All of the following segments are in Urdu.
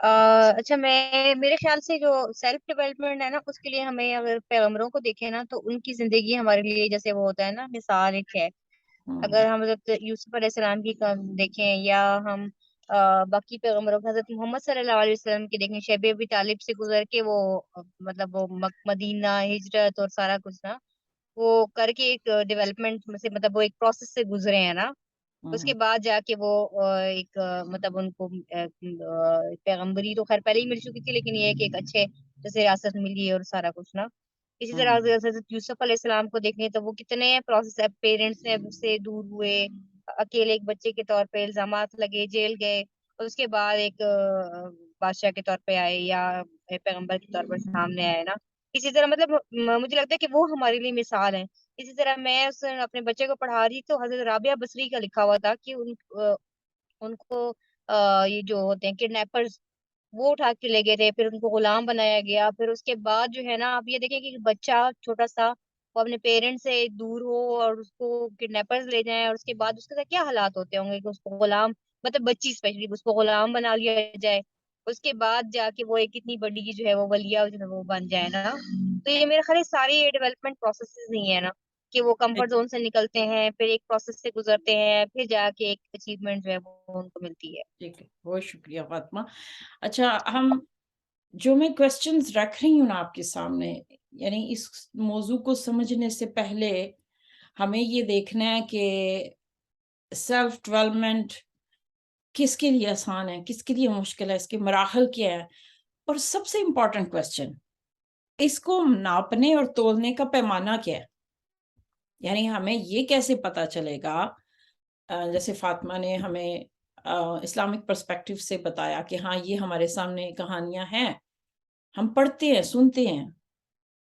اچھا، میرے خیال سے جو سیلف ڈیولپمنٹ ہے نا، اس کے لیے ہمیں اگر پیغمبروں کو دیکھیں نا، تو ان کی زندگی ہمارے لیے جیسے وہ ہوتا ہے نا، مثال ایک ہے. اگر ہم حضرت یوسف علیہ السلام کی دیکھیں، یا ہم باقی پیغمبروں کو حضرت محمد صلی اللہ علیہ وسلم کی دیکھیں، شیب ابی طالب سے گزر کے وہ مطلب وہ مدینہ ہجرت اور سارا کچھ نا، وہ کر کے ایک ڈیولپمنٹ سے، مطلب وہ ایک پروسیس سے گزرے ہیں نا. اس کے بعد جا کے وہ ایک مطلب ان کو پیغمبری تو خیر پہلے ہی مل چکی تھی، لیکن یہ ہے کہ ایک اچھے جیسے ریاست ملی اور سارا کچھ نا. اسی طرح حضرت یوسف علیہ السلام کو دیکھیں تو وہ کتنے پروسیس، پیرنٹس نے سے دور ہوئے، اکیلے ایک بچے کے طور پہ الزامات لگے، جیل گئے، اور اس کے بعد ایک بادشاہ کے طور پہ آئے، یا پیغمبر کے طور پر سامنے آئے نا. اسی طرح مطلب مجھے لگتا ہے کہ وہ ہمارے لیے مثال ہیں. اسی طرح میں اپنے بچے کو پڑھا رہی تو حضرت رابعہ بصری کا لکھا ہوا تھا کہ ان کو یہ جو ہوتے ہیں کڈنیپرز، وہ اٹھا کے لے گئے تھے، پھر ان کو غلام بنایا گیا. پھر اس کے بعد جو ہے نا، آپ یہ دیکھیں کہ بچہ چھوٹا سا وہ اپنے پیرنٹ سے دور ہو اور اس کو کڈنیپرز لے جائیں، اور اس کے بعد اس کے ساتھ کیا حالات ہوتے ہوں گے کہ اس کو غلام، مطلب بچی اسپیشلی اس کو غلام بنا لیا جائے. اس کے بعد جا کے وہ ایک اتنی بڑی جو ہے وہ ولیہ جو ہے وہ بن جائے نا. تو یہ میرے خیال ساری ڈیولپمنٹ پروسیسز نہیں ہے نا، کہ وہ کمفرٹ زون سے نکلتے ہیں، پھر ایک پروسیس سے گزرتے ہیں، پھر جا کے ایک اچیومنٹ جو ہے وہ ان کو ملتی ہے. ٹھیک ہے، بہت شکریہ فاطمہ. اچھا، ہم جو میں کوشچنز رکھ رہی ہوں نا آپ کے سامنے، یعنی اس موضوع کو سمجھنے سے پہلے ہمیں یہ دیکھنا ہے کہ سیلف ڈیولپمنٹ کس کے لیے آسان ہے، کس کے لیے مشکل ہے، اس کے مراحل کیا ہے، اور سب سے امپورٹنٹ کوشچن، اس کو ناپنے اور تولنے کا پیمانہ کیا ہے. یعنی ہمیں یہ کیسے پتا چلے گا، جیسے فاطمہ نے ہمیں اسلامک پرسپیکٹو سے بتایا کہ ہاں یہ ہمارے سامنے کہانیاں ہیں، ہم پڑھتے ہیں، سنتے ہیں،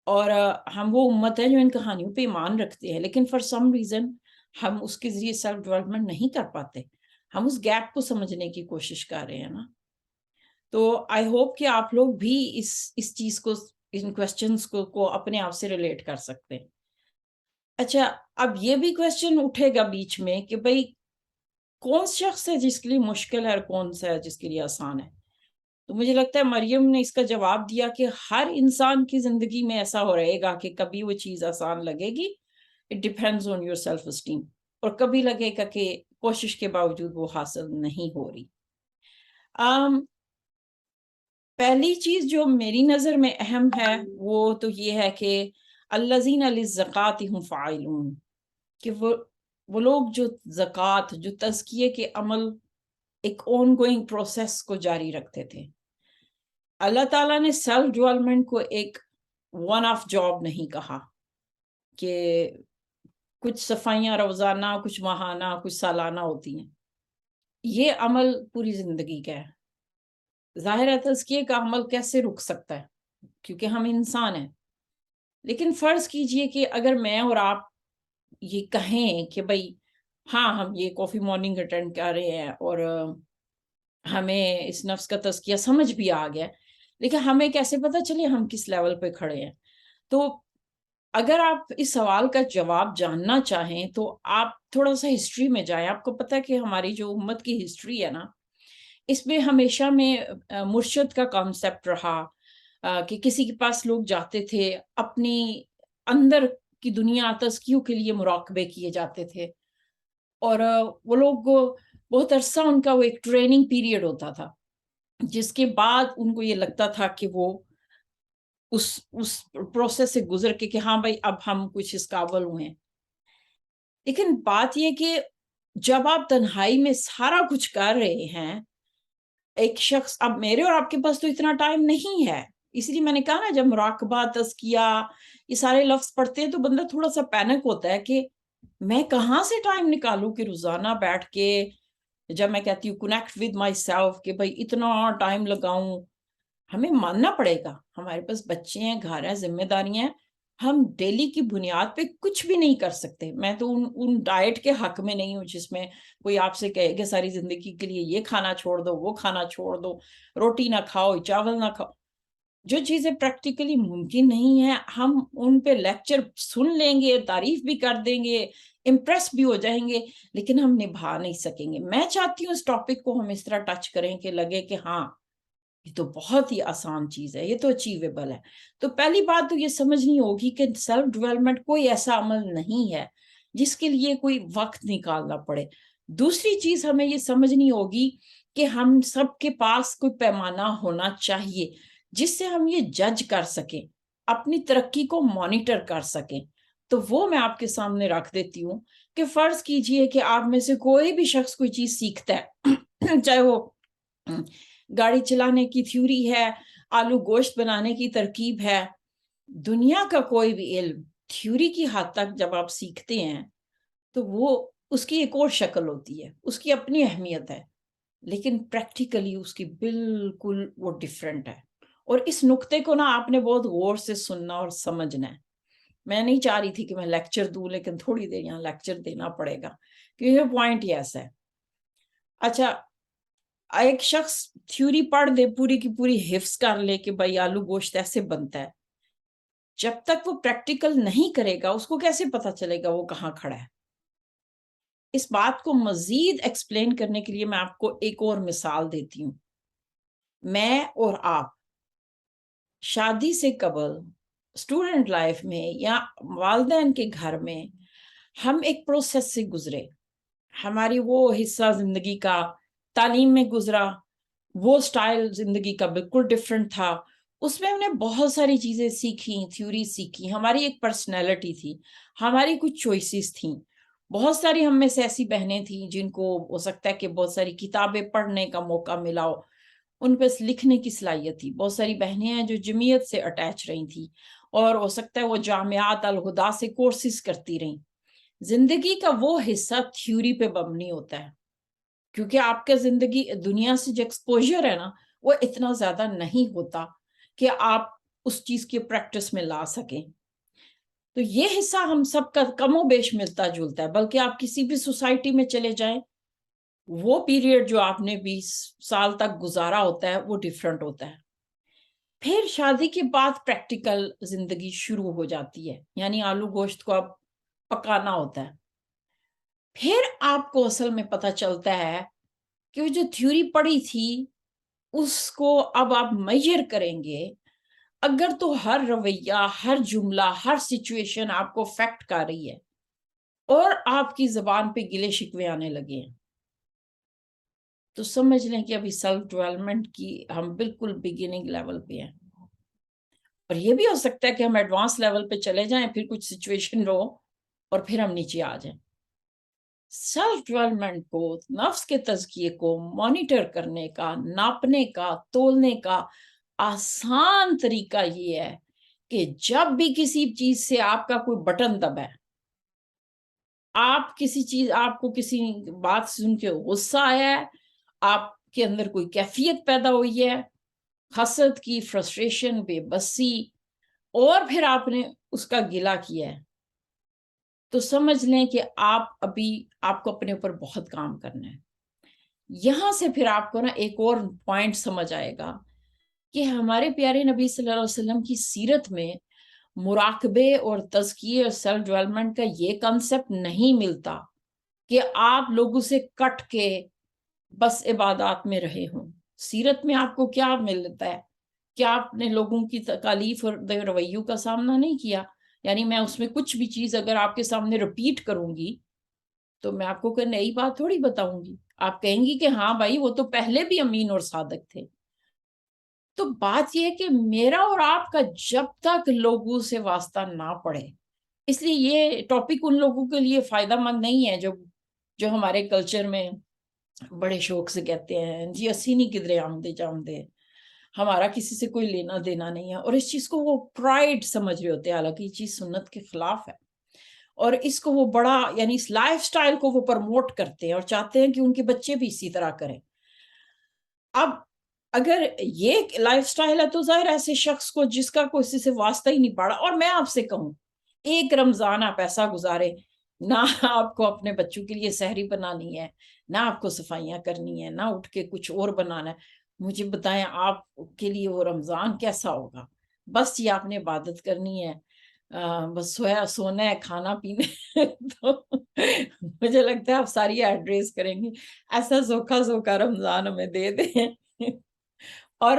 اور ہم وہ امت ہے جو ان کہانیوں پہ ایمان رکھتے ہیں، لیکن فار سم ریزن ہم اس کے ذریعے سیلف ڈیولپمنٹ نہیں کر پاتے. ہم اس گیپ کو سمجھنے کی کوشش کر رہے ہیں نا. تو آئی ہوپ کہ آپ لوگ بھی اس چیز کو، ان کوشچنس کو اپنے آپ سے ریلیٹ کر سکتے ہیں. اچھا، اب یہ بھی کوشچن اٹھے گا بیچ میں کہ بھئی کون شخص ہے جس کے لیے مشکل ہے اور کون سا ہے جس کے لیے آسان ہے. تو مجھے لگتا ہے مریم نے اس کا جواب دیا کہ ہر انسان کی زندگی میں ایسا ہو رہے گا کہ کبھی وہ چیز آسان لگے گی، it depends on your self esteem, اور کبھی لگے گا کہ کوشش کے باوجود وہ حاصل نہیں ہو رہی. پہلی چیز جو میری نظر میں اہم ہے وہ تو یہ ہے کہ الذین للزکاۃ هم فاعلون، کہ وہ لوگ جو زکوٰۃ، جو تزکیے کے عمل ایک آن گوئنگ پروسیس کو جاری رکھتے تھے. اللہ تعالیٰ نے سیلف ڈیولپمنٹ کو ایک ون آف جاب نہیں کہا کہ کچھ صفائیاں روزانہ، کچھ ماہانہ، کچھ سالانہ ہوتی ہیں. یہ عمل پوری زندگی کا ہے. ظاہر ہے تزکیے کا عمل کیسے رک سکتا ہے کیونکہ ہم انسان ہیں. لیکن فرض کیجئے کہ اگر میں اور آپ یہ کہیں کہ بھئی ہاں ہم یہ کافی مارننگ اٹینڈ کر رہے ہیں اور ہمیں اس نفس کا تزکیہ سمجھ بھی آ گیا، لیکن ہمیں کیسے پتہ چلے ہم کس لیول پہ کھڑے ہیں. تو اگر آپ اس سوال کا جواب جاننا چاہیں تو آپ تھوڑا سا ہسٹری میں جائیں. آپ کو پتہ ہے کہ ہماری جو امت کی ہسٹری ہے نا، اس میں ہمیشہ میں مرشد کا کانسیپٹ رہا کہ کسی کے پاس لوگ جاتے تھے، اپنی اندر کی دنیا تزکیوں کے لیے مراقبے کیے جاتے تھے، اور وہ لوگ بہت عرصہ ان کا وہ ایک ٹریننگ پیریڈ ہوتا تھا، جس کے بعد ان کو یہ لگتا تھا کہ وہ اس پروسیس سے گزر کے کہ ہاں بھائی اب ہم کچھ اس قابل ہوئے ہیں. لیکن بات یہ کہ جب آپ تنہائی میں سارا کچھ کر رہے ہیں، ایک شخص، اب میرے اور آپ کے پاس تو اتنا ٹائم نہیں ہے، اس لیے میں نے کہا نا جب مراقبہ، تزکیہ، یہ سارے لفظ پڑھتے ہیں تو بندہ تھوڑا سا پینک ہوتا ہے کہ میں کہاں سے ٹائم نکالوں کہ روزانہ بیٹھ کے، جب میں کہتی ہوں کنیکٹ ود مائی سیلف، کہ بھائی اتنا ٹائم لگاؤں. ہمیں ماننا پڑے گا، ہمارے پاس بچے ہیں، گھر ہے، ذمہ داریاں ہیں، ہم ڈیلی کی بنیاد پہ کچھ بھی نہیں کر سکتے. میں تو ان ڈائٹ کے حق میں نہیں ہوں جس میں کوئی آپ سے کہے کہ ساری زندگی کے لیے یہ کھانا چھوڑ دو، وہ کھانا چھوڑ دو، روٹی نہ کھاؤ، چاول نہ کھاؤ. جو چیزیں پریکٹیکلی ممکن نہیں ہیں ہم ان پہ لیکچر سن لیں گے، تعریف بھی کر دیں گے، امپریس بھی ہو جائیں گے، لیکن ہم نبھا نہیں سکیں گے. میں چاہتی ہوں اس ٹاپک کو ہم اس طرح ٹچ کریں کہ لگے کہ ہاں یہ تو بہت ہی آسان چیز ہے, یہ تو اچیویبل ہے. تو پہلی بات تو یہ سمجھنی ہوگی کہ سیلف ڈیولپمنٹ کوئی ایسا عمل نہیں ہے جس کے لیے کوئی وقت نکالنا پڑے. دوسری چیز ہمیں یہ سمجھنی ہوگی کہ ہم سب کے پاس کوئی پیمانہ ہونا چاہیے جس سے ہم یہ جج کر سکیں, اپنی ترقی کو مانیٹر کر سکیں. تو وہ میں آپ کے سامنے رکھ دیتی ہوں کہ فرض کیجئے کہ آپ میں سے کوئی بھی شخص کوئی چیز سیکھتا ہے, چاہے وہ گاڑی چلانے کی تھیوری ہے, آلو گوشت بنانے کی ترکیب ہے, دنیا کا کوئی بھی علم تھیوری کی حد تک جب آپ سیکھتے ہیں تو وہ اس کی ایک اور شکل ہوتی ہے, اس کی اپنی اہمیت ہے, لیکن پریکٹیکلی اس کی بالکل وہ ڈیفرنٹ ہے. اور اس نقطے کو نا آپ نے بہت غور سے سننا اور سمجھنا ہے. میں نہیں چاہ رہی تھی کہ میں لیکچر دوں, لیکن تھوڑی دیر یہاں لیکچر دینا پڑے گا کیونکہ پوائنٹ یہ ایسا ہے. اچھا, ایک شخص تھیوری پڑھ دے, پوری کی پوری حفظ کر لے کہ بھائی آلو گوشت ایسے بنتا ہے, جب تک وہ پریکٹیکل نہیں کرے گا اس کو کیسے پتا چلے گا وہ کہاں کھڑا ہے. اس بات کو مزید ایکسپلین کرنے کے لیے میں آپ کو ایک اور مثال دیتی ہوں. میں اور آپ شادی سے قبل اسٹوڈنٹ لائف میں یا والدین کے گھر میں ہم ایک پروسیس سے گزرے. ہماری وہ حصہ زندگی کا تعلیم میں گزرا, وہ سٹائل زندگی کا بالکل ڈیفرنٹ تھا. اس میں ہم نے بہت ساری چیزیں سیکھیں, تھیوری سیکھی, ہماری ایک پرسنالٹی تھی, ہماری کچھ چوائسیز تھیں. بہت ساری ہم میں سے ایسی بہنیں تھیں جن کو ہو سکتا ہے کہ بہت ساری کتابیں پڑھنے کا موقع ملا ہو, ان پہ لکھنے کی صلاحیت تھی. بہت ساری بہنیں ہیں جو جمعیت سے اٹیچ رہی تھیں, اور ہو سکتا ہے وہ جامعات الہدا سے کورسز کرتی رہیں. زندگی کا وہ حصہ تھیوری پہ مبنی ہوتا ہے, کیونکہ آپ کا زندگی دنیا سے جو ایکسپوجر ہے نا وہ اتنا زیادہ نہیں ہوتا کہ آپ اس چیز کی پریکٹس میں لا سکیں. تو یہ حصہ ہم سب کا کم و بیش ملتا جلتا ہے, بلکہ آپ کسی بھی سوسائٹی میں چلے جائیں وہ پیریڈ جو آپ نے 20 سال تک گزارا ہوتا ہے وہ ڈیفرنٹ ہوتا ہے. پھر شادی کے بعد پریکٹیکل زندگی شروع ہو جاتی ہے, یعنی آلو گوشت کو اب پکانا ہوتا ہے. پھر آپ کو اصل میں پتہ چلتا ہے کہ وہ جو تھیوری پڑھی تھی اس کو اب آپ میجر کریں گے. اگر تو ہر رویہ, ہر جملہ, ہر سچویشن آپ کو افیکٹ کر رہی ہے اور آپ کی زبان پہ گلے شکوے آنے لگے ہیں, تو سمجھ لیں کہ ابھی سیلف ڈیولپمنٹ کی ہم بالکل بگننگ لیول پہ ہیں. اور یہ بھی ہو سکتا ہے کہ ہم ایڈوانس لیول پہ چلے جائیں, پھر کچھ سچویشن رہو اور پھر ہم نیچے آ جائیں. سیلف ڈیولپمنٹ کو, نفس کے تزکیے کو مانیٹر کرنے کا, ناپنے کا, تولنے کا آسان طریقہ یہ ہے کہ جب بھی کسی چیز سے آپ کا کوئی بٹن دبا ہے, آپ کو کسی بات سن کے غصہ آیا ہے, آپ کے اندر کوئی کیفیت پیدا ہوئی ہے, حسد کی, فرسٹریشن, بے بسی, اور پھر آپ نے اس کا گلہ کیا ہے, تو سمجھ لیں کہ آپ کو اپنے اوپر بہت کام کرنا ہے. یہاں سے پھر آپ کو نا ایک اور پوائنٹ سمجھ آئے گا کہ ہمارے پیارے نبی صلی اللہ علیہ وسلم کی سیرت میں مراقبے اور تزکیے اور سیلف ڈیولپمنٹ کا یہ کنسپٹ نہیں ملتا کہ آپ لوگوں سے کٹ کے بس عبادات میں رہے ہوں. سیرت میں آپ کو کیا ملتا ہے؟ کیا آپ نے لوگوں کی تکالیف اور رویوں کا سامنا نہیں کیا؟ یعنی میں اس میں کچھ بھی چیز اگر آپ کے سامنے ریپیٹ کروں گی تو میں آپ کو کوئی نئی بات تھوڑی بتاؤں گی. آپ کہیں گی کہ ہاں بھائی وہ تو پہلے بھی امین اور صادق تھے. تو بات یہ ہے کہ میرا اور آپ کا جب تک لوگوں سے واسطہ نہ پڑے, اس لیے یہ ٹاپک ان لوگوں کے لیے فائدہ مند نہیں ہے جو ہمارے کلچر میں بڑے شوق سے کہتے ہیں جی اسی نہیں کدھرے آمدے جامدے, ہمارا کسی سے کوئی لینا دینا نہیں ہے, اور اس چیز کو وہ پرائڈ سمجھ رہے ہوتے ہیں, حالانکہ یہ چیز سنت کے خلاف ہے. اور اس کو وہ بڑا, یعنی اس لائف سٹائل کو وہ پروموٹ کرتے ہیں اور چاہتے ہیں کہ ان کے بچے بھی اسی طرح کریں. اب اگر یہ لائف سٹائل ہے تو ظاہر ایسے شخص کو جس کا کوئی سے واسطہ ہی نہیں پڑا, اور میں آپ سے کہوں ایک رمضان آپ ایسا گزارے, نہ آپ کو اپنے بچوں کے لیے سحری بنانی ہے, نہ آپ کو صفائیاں کرنی ہے, نہ اٹھ کے کچھ اور بنانا ہے, مجھے بتائیں آپ کے لیے وہ رمضان کیسا ہوگا؟ بس یہ آپ نے عبادت کرنی ہے, بس سونا ہے, کھانا پینا. تو مجھے لگتا ہے آپ ساری ایڈریس کریں گی ایسا سوکھا سوکھا رمضان ہمیں دے دیں. اور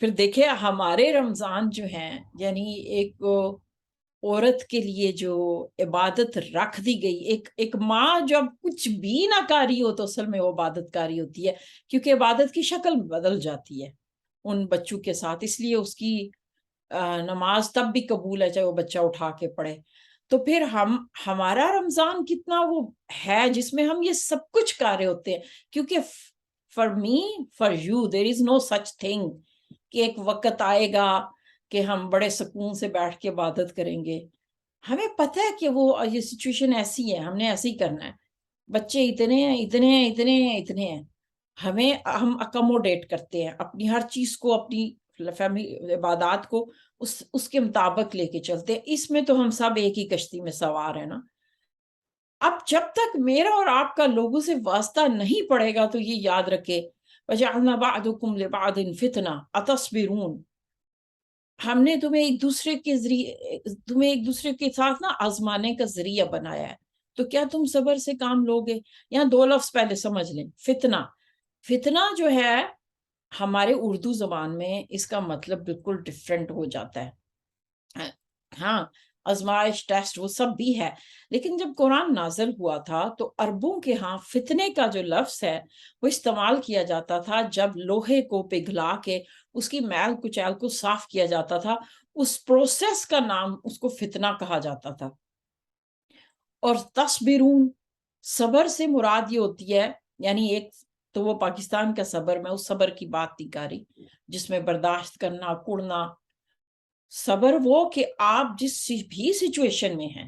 پھر دیکھیں ہمارے رمضان جو ہیں، یعنی ایک عورت کے لیے جو عبادت رکھ دی گئی، ایک ماں جب کچھ بھی نہ کاری ہو تو اصل میں وہ عبادت کاری ہوتی ہے، کیونکہ عبادت کی شکل بدل جاتی ہے ان بچوں کے ساتھ، اس لیے اس کی نماز تب بھی قبول ہے چاہے وہ بچہ اٹھا کے پڑھے. تو پھر ہمارا رمضان کتنا وہ ہے جس میں ہم یہ سب کچھ کر رہے ہوتے ہیں، کیونکہ for me for you there is no such thing کہ ایک وقت آئے گا کہ ہم بڑے سکون سے بیٹھ کے عبادت کریں گے. ہمیں پتہ ہے کہ وہ یہ سچویشن ایسی ہے، ہم نے ایسے ہی کرنا ہے. بچے اتنے ہیں اتنے ہیں اتنے ہیں اتنے ہیں، ہم اکموڈیٹ کرتے ہیں اپنی ہر چیز کو، اپنی فیملی عبادات کو اس کے مطابق لے کے چلتے ہیں. اس میں تو ہم سب ایک ہی کشتی میں سوار ہیں نا. اب جب تک میرا اور آپ کا لوگوں سے واسطہ نہیں پڑے گا تو یہ یاد رکھے وَجَعَلْنَا بَعْضُكُمْ لِبَعْضٍ فِتْنَةً أَتَصْبِرُونَ، ہم نے تمہیں ایک دوسرے کے ساتھ نا آزمانے کا ذریعہ بنایا ہے، تو کیا تم صبر سے کام لوگے؟ یہاں 2 لفظ پہلے سمجھ لیں. فتنہ جو ہے ہمارے اردو زبان میں اس کا مطلب بالکل ڈفرینٹ ہو جاتا ہے. ہاں آزمائش، ٹیسٹ، وہ سب بھی ہے، لیکن جب قرآن نازل ہوا تھا تو عربوں کے ہاں فتنے کا جو لفظ ہے وہ استعمال کیا جاتا تھا جب لوہے کو پگھلا کے اس کی میل کچیل کو صاف کیا جاتا تھا. اس پروسیس کا نام اس کو فتنہ کہا جاتا تھا. اور تصبرون، صبر سے مراد یہ ہوتی ہے، یعنی ایک تو وہ پاکستان کا صبر، میں اس صبر کی بات نہیں کر رہی جس میں برداشت کرنا، کڑنا. صبر وہ کہ آپ جس بھی سچویشن میں ہیں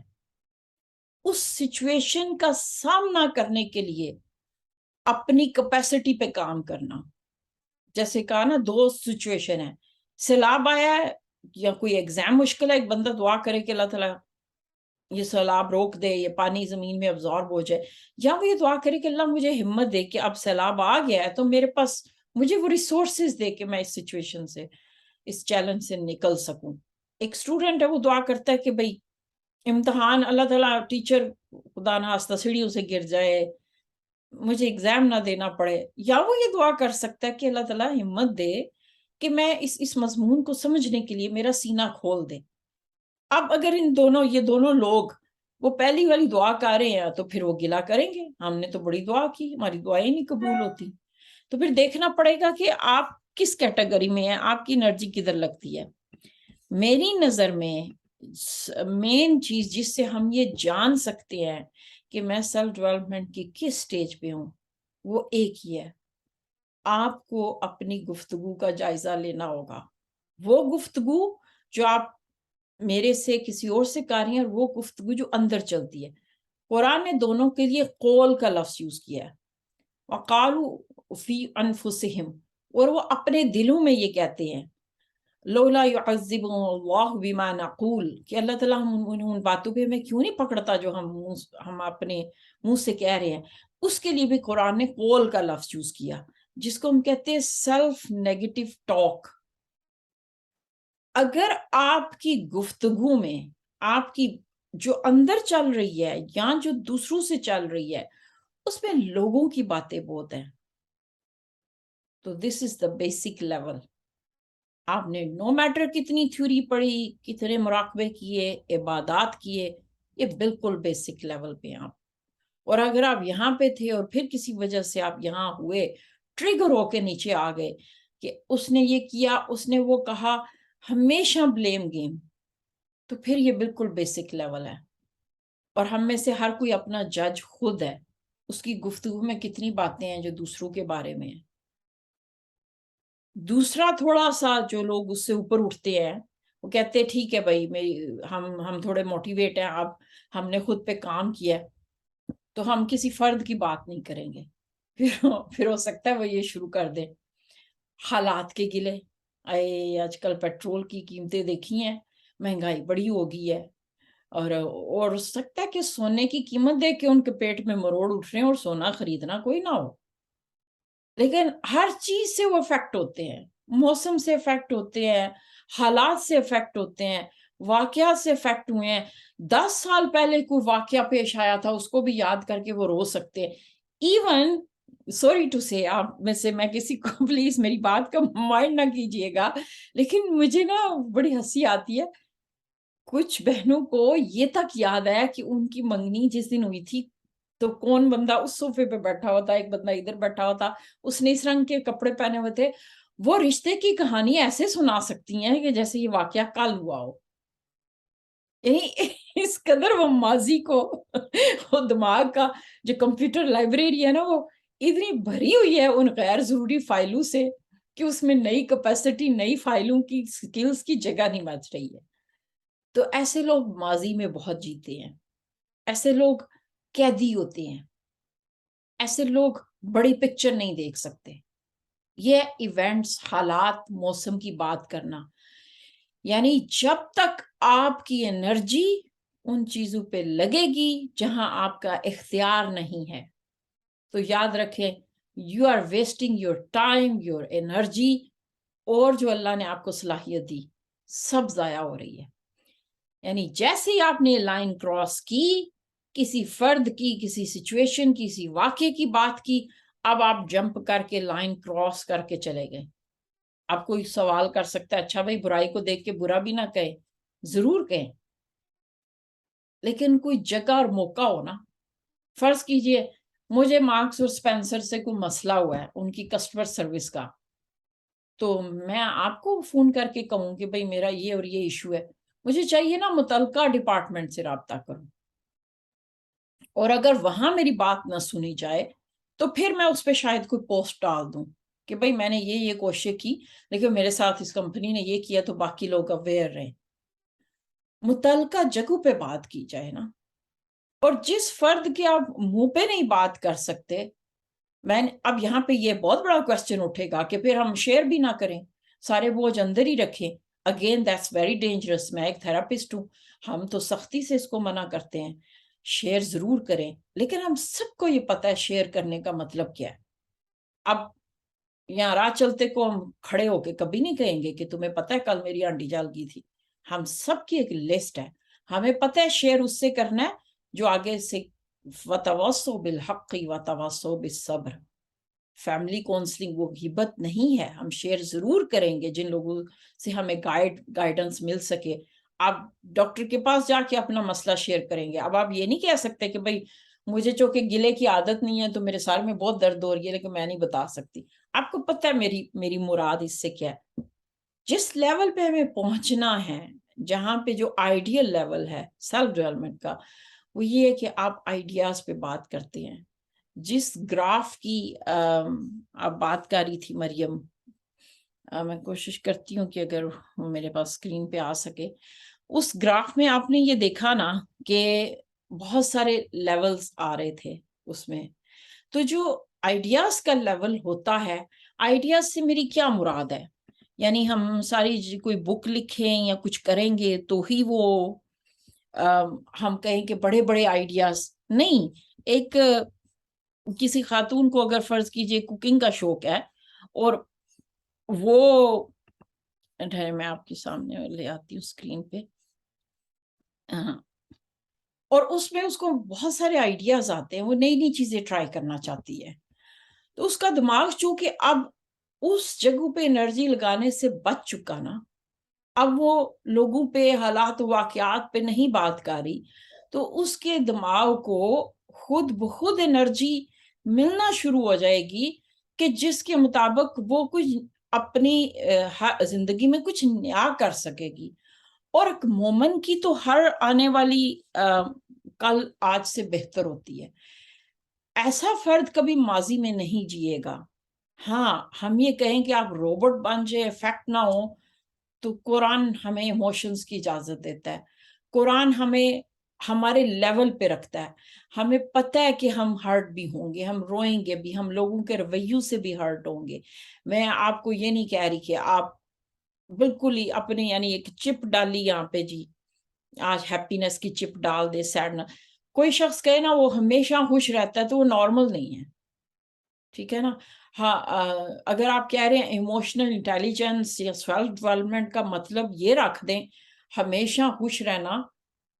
اس سچویشن کا سامنا کرنے کے لیے اپنی کیپیسٹی پہ کام کرنا. جیسے کہا نا 2 سچویشن ہے، سیلاب آیا ہے یا کوئی ایگزام مشکل ہے، ایک بندہ دعا کرے کہ اللہ تعالیٰ یہ سیلاب روک دے، یہ پانی زمین میں ابزارب ہو جائے، یا وہ یہ دعا کرے کہ اللہ مجھے ہمت دے کہ اب سیلاب آ گیا ہے تو میرے پاس مجھے وہ ریسورسز دے کہ میں اس سچویشن سے، اس چیلنج سے نکل سکوں. ایک اسٹوڈنٹ ہے وہ دعا کرتا ہے کہ بھئی امتحان اللہ تعالیٰ ٹیچر خدا نخواستہ سیڑھیوں سے گر جائے، مجھے ایگزام نہ دینا پڑے، یا وہ یہ دعا کر سکتا ہے کہ اللہ تعالیٰ ہمت دے کہ میں اس مضمون کو سمجھنے کے لیے میرا سینہ کھول دے. اب اگر یہ دونوں لوگ وہ پہلی والی دعا کر رہے ہیں تو پھر وہ گلا کریں گے ہم نے تو بڑی دعا کی، ہماری دعائیں نہیں قبول ہوتی. تو پھر دیکھنا پڑے گا کہ آپ کس کیٹیگری میں ہیں، آپ کی انرجی کدھر لگتی ہے. میری نظر میں مین چیز جس سے ہم یہ جان سکتے ہیں کہ میں سیلف ڈیولپمنٹ کی کس سٹیج پہ ہوں، وہ ایک ہی ہے، آپ کو اپنی گفتگو کا جائزہ لینا ہوگا. وہ گفتگو جو آپ میرے سے کسی اور سے کر رہی ہیں، اور وہ گفتگو جو اندر چلتی ہے. قرآن نے دونوں کے لیے قول کا لفظ یوز کیا ہے، وَقَالُوا فِي أَنفُسِهِمْ، اور وہ اپنے دلوں میں یہ کہتے ہیں لولا يعذبنا اللہ بما نقول، کہ اللہ تعالیٰ ان باتوں پہ ہمیں کیوں نہیں پکڑتا جو ہم اپنے منہ سے کہہ رہے ہیں. اس کے لیے بھی قرآن نے قول کا لفظ یوز کیا جس کو ہم کہتے ہیں سیلف نیگیٹو ٹاک. اگر آپ کی گفتگو میں آپ کی جو اندر چل رہی ہے یا جو دوسروں سے چل رہی ہے اس میں لوگوں کی باتیں بہت ہیں، تو دس از دا بیسک لیول. آپ نے نو میٹر کتنی تھیوری پڑھی، کتنے مراقبے کیے، عبادات کیے، یہ بالکل بیسک لیول پہ آپ. اور اگر آپ یہاں پہ تھے اور پھر کسی وجہ سے آپ یہاں ہوئے، ٹریگر ہو کے نیچے آ گئے کہ اس نے یہ کیا، اس نے وہ کہا، ہمیشہ بلیم گیم، تو پھر یہ بالکل بیسک لیول ہے. اور ہم میں سے ہر کوئی اپنا جج خود ہے، اس کی گفتگو میں کتنی باتیں ہیں جو دوسروں کے بارے میں ہیں. دوسرا تھوڑا سا جو لوگ اس سے اوپر اٹھتے ہیں وہ کہتے ہیں ٹھیک ہے بھائی ہم تھوڑے موٹیویٹ ہیں، اب ہم نے خود پہ کام کیا تو ہم کسی فرد کی بات نہیں کریں گے. پھر ہو سکتا ہے وہ یہ شروع کر دیں حالات کے گلے، آج کل پیٹرول کی قیمتیں دیکھی ہیں، مہنگائی بڑی ہو گئی ہے، اور ہو سکتا ہے کہ سونے کی قیمت دیکھ کے ان کے پیٹ میں مروڑ اٹھ رہے ہیں اور سونا خریدنا کوئی نہ ہو. لیکن ہر چیز سے وہ افیکٹ ہوتے ہیں، موسم سے افیکٹ ہوتے ہیں، حالات سے افیکٹ ہوتے ہیں، واقعات سے افیکٹ ہوئے ہیں. 10 سال پہلے کوئی واقعہ پیش آیا تھا اس کو بھی یاد کر کے وہ رو سکتے ہیں. ایون سوری ٹو سے آپ میں سے میں کسی کو پلیز میری بات کا مائنڈ نہ کیجیے گا، لیکن مجھے نا بڑی ہنسی آتی ہے. کچھ بہنوں کو یہ تک یاد ہے کہ ان کی منگنی جس دن ہوئی تھی تو کون بندہ اس صوفے پہ بیٹھا ہوتا، ایک بندہ ادھر بیٹھا ہوتا، اس نے اس رنگ کے کپڑے پہنے ہوئے تھے. وہ رشتے کی کہانی ایسے سنا سکتی ہیں کہ جیسے یہ واقعہ کل ہوا ہو. یعنی اس قدر وہ ماضی کو وہ دماغ کا جو کمپیوٹر لائبریری ہے نا وہ اتنی بھری ہوئی ہے ان غیر ضروری فائلوں سے کہ اس میں نئی کیپیسٹی، نئی فائلوں کی سکلز کی جگہ نہیں بچ رہی ہے. تو ایسے لوگ ماضی میں بہت جیتے ہیں، ایسے لوگ قیدی ہوتے ہیں، ایسے لوگ بڑی پکچر نہیں دیکھ سکتے. یہ ایونٹس، حالات، موسم کی بات کرنا، یعنی جب تک آپ کی انرجی ان چیزوں پہ لگے گی جہاں آپ کا اختیار نہیں ہے تو یاد رکھیں you are wasting your time, your energy, اور جو اللہ نے آپ کو صلاحیت دی سب ضائع ہو رہی ہے. یعنی جیسے ہی آپ نے لائن کراس کی، کسی فرد کی، کسی سچویشن کی، کسی واقعے کی بات کی، اب آپ جمپ کر کے لائن کراس کر کے چلے گئے. آپ کوئی سوال کر سکتا ہے اچھا بھائی برائی کو دیکھ کے برا بھی نہ کہیں، ضرور کہیں، لیکن کوئی جگہ اور موقع ہو نا. فرض کیجئے مجھے مارکس اور سپینسر سے کوئی مسئلہ ہوا ہے ان کی کسٹمر سروس کا، تو میں آپ کو فون کر کے کہوں کہ بھائی میرا یہ اور یہ ایشو ہے، مجھے چاہیے نا متعلقہ ڈپارٹمنٹ سے رابطہ کروں. اور اگر وہاں میری بات نہ سنی جائے تو پھر میں اس پہ شاید کوئی پوسٹ ڈال دوں کہ بھائی میں نے یہ کوشش کی لیکن میرے ساتھ اس کمپنی نے یہ کیا تو باقی لوگ اویئر رہیں. متعلقہ جگہوں پہ بات کی جائے نا. اور جس فرد کے آپ منہ پہ نہیں بات کر سکتے، اب یہاں پہ یہ بہت بڑا کوسچن اٹھے گا کہ پھر ہم شیئر بھی نہ کریں، سارے بوجھ اندر ہی رکھیں. Again that's very dangerous. میں ایک تھراپسٹ ہوں، ہم تو سختی سے اس کو منع کرتے ہیں شیئر ضرور کریں، لیکن ہم سب کو یہ پتہ ہے شیئر کرنے کا مطلب کیا ہے. اب یہاں راہ چلتے کو ہم کھڑے ہو کے کبھی نہیں کہیں گے کہ تمہیں پتہ ہے کل میری انڈی جل گئی تھی. ہم سب کی ایک لسٹ ہے، ہمیں پتہ ہے شیئر اس سے کرنا ہے جو آگے سے وَتَوَاصَوْا بِالْحَقِّ وَتَوَاصَوْا بِالصَّبْرِ. فیملی کونسلنگ وہ غیبت نہیں ہے، ہم شیئر ضرور کریں گے جن لوگوں سے ہمیں گائیڈنس مل سکے. آپ ڈاکٹر کے پاس جا کے اپنا مسئلہ شیئر کریں گے. اب آپ یہ نہیں کہہ سکتے کہ بھائی مجھے چونکہ گلے کی عادت نہیں ہے تو میرے سر میں بہت درد ہو رہی ہے لیکن میں نہیں بتا سکتی. آپ کو پتہ ہے میری مراد اس سے کیا ہے. جس لیول پہ ہمیں پہنچنا ہے، جہاں پہ جو آئیڈیل لیول ہے سیلف ڈیولپمنٹ کا، وہ یہ ہے کہ آپ آئیڈیاز پہ بات کرتے ہیں. جس گراف کی آپ بات کر رہی تھی مریم، میں کوشش کرتی ہوں کہ اگر میرے پاس اسکرین پہ آ سکے، اس گراف میں آپ نے یہ دیکھا نا کہ بہت سارے لیولز آ رہے تھے اس میں. تو جو آئیڈیاز کا لیول ہوتا ہے، آئیڈیاز سے میری کیا مراد ہے؟ یعنی ہم ساری کوئی بک لکھیں یا کچھ کریں گے تو ہی وہ ہم کہیں کہ بڑے بڑے آئیڈیاز نہیں. ایک کسی خاتون کو اگر فرض کیجئے کوکنگ کا شوق ہے اور وہ میں آپ کے سامنے لے آتی ہوں اسکرین پہ، اور اس میں اس کو بہت سارے آئیڈیاز آتے ہیں، وہ نئی نئی چیزیں ٹرائی کرنا چاہتی ہے. تو اس کا دماغ چونکہ اب اس جگہ پہ انرجی لگانے سے بچ چکا نا، اب وہ لوگوں پہ، حالات واقعات پہ نہیں بات کر رہی، تو اس کے دماغ کو خود بخود انرجی ملنا شروع ہو جائے گی کہ جس کے مطابق وہ کچھ اپنی زندگی میں کچھ نیا کر سکے گی. اور ایک مومن کی تو ہر آنے والی کل آج سے بہتر ہوتی ہے. ایسا فرد کبھی ماضی میں نہیں جیے گا. ہاں ہم یہ کہیں کہ آپ روبوٹ بن جائے، افیکٹ نہ ہو، تو قرآن ہمیں ایموشنز کی اجازت دیتا ہے. قرآن ہمیں ہمارے لیول پہ رکھتا ہے. ہمیں پتہ ہے کہ ہم ہرٹ بھی ہوں گے، ہم روئیں گے بھی، ہم لوگوں کے رویوں سے بھی ہرٹ ہوں گے. میں آپ کو یہ نہیں کہہ رہی کہ آپ بالکل ہی اپنے یعنی ایک چپ ڈالی یہاں پہ جی آج ہیپینس کی چپ ڈال دے، سیڈنس. کوئی شخص کہے نا وہ ہمیشہ خوش رہتا ہے تو وہ نارمل نہیں ہے، ٹھیک ہے نا. ہاں اگر آپ کہہ رہے ہیں ایموشنل انٹیلیجنس یا سیلف ڈیولپمنٹ کا مطلب یہ رکھ دیں ہمیشہ خوش رہنا،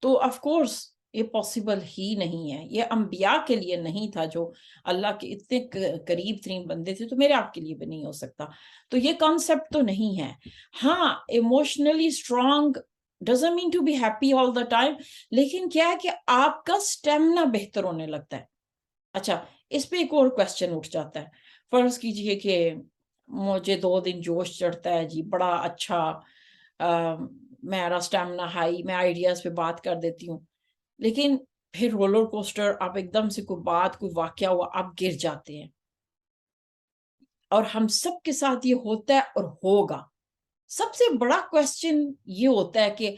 تو آف کورس یہ پاسبل ہی نہیں ہے. یہ انبیاء کے لیے نہیں تھا جو اللہ کے اتنے قریب ترین بندے تھے, تو میرے آپ کے لیے بھی نہیں ہو سکتا. تو یہ کانسیپٹ تو نہیں ہے. ہاں emotionally strong doesn't mean to be happy all the time, لیکن کیا ہے کہ آپ کا اسٹیمنا بہتر ہونے لگتا ہے. اچھا اس پہ ایک اور کوشچن اٹھ جاتا ہے. فرض کیجئے کہ مجھے 2 دن جوش چڑھتا ہے جی, بڑا اچھا میرا اسٹیمنا ہائی, میں آئیڈیاز پہ بات کر دیتی ہوں, لیکن پھر رولر کوسٹر, آپ ایک دم سے کوئی بات, کوئی واقعہ ہوا, آپ گر جاتے ہیں. اور ہم سب کے ساتھ یہ ہوتا ہے اور ہوگا. سب سے بڑا کوشچن یہ ہوتا ہے کہ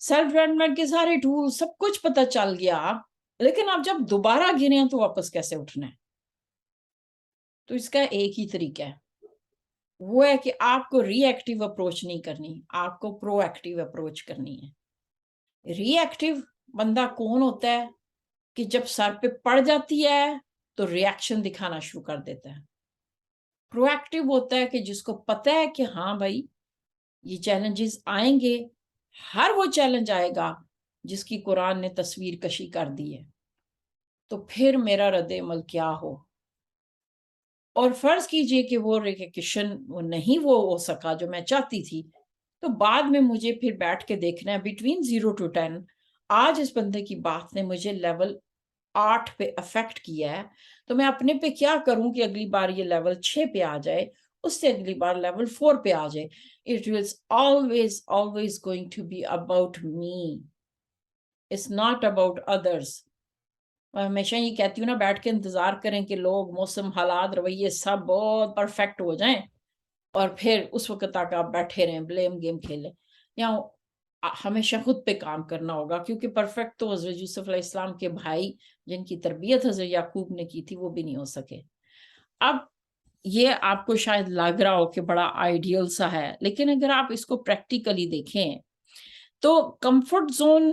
سیلف ڈیولپمنٹ کے سارے ٹول سب کچھ پتہ چل گیا, لیکن آپ جب دوبارہ گرے تو واپس کیسے اٹھنا ہے؟ تو اس کا ایک ہی طریقہ ہے, وہ ہے کہ آپ کو ری ایکٹیو اپروچ نہیں کرنی, آپ کو پرو ایکٹیو اپروچ کرنی ہے. ری ایکٹیو بندہ کون ہوتا ہے کہ جب سر پہ پڑ جاتی ہے تو ری ایکشن دکھانا شروع کر دیتا ہے. پرو ایکٹیو ہوتا ہے کہ جس کو پتہ ہے کہ ہاں بھائی یہ چیلنجز آئیں گے, ہر وہ چیلنج آئے گا جس کی قرآن نے تصویر کشی کر دی ہے, تو پھر میرا رد عمل کیا ہو. اور فرض کیجئے کہ وہ ریکگنیشن وہ نہیں وہ ہو سکا جو میں چاہتی تھی, تو بعد میں مجھے پھر بیٹھ کے دیکھنا ہے بٹوین 0 to 10 آج اس بندے کی بات نے مجھے لیول 8 پہ افیکٹ کیا ہے, تو میں اپنے پہ کیا کروں کہ اگلی بار یہ لیول 6 پہ آ جائے, اس سے اگلی بار لیول 4 پہ آ جائے. It is always going to be about me. It's not about others. میں ہمیشہ یہ کہتی ہوں نا, بیٹھ کے انتظار کریں کہ لوگ, موسم, حالات, رویے سب بہت پرفیکٹ ہو جائیں اور پھر اس وقت تک آپ بیٹھے رہیں بلیم گیم کھیلیں. یا ہمیشہ خود پہ کام کرنا ہوگا, کیونکہ پرفیکٹ تو حضرت یوسف علیہ السلام کے بھائی جن کی تربیت حضرت یعقوب نے کی تھی وہ بھی نہیں ہو سکے. اب یہ آپ کو شاید لگ رہا ہو کہ بڑا آئیڈیل سا ہے, لیکن اگر آپ اس کو پریکٹیکلی دیکھیں تو کمفرٹ زون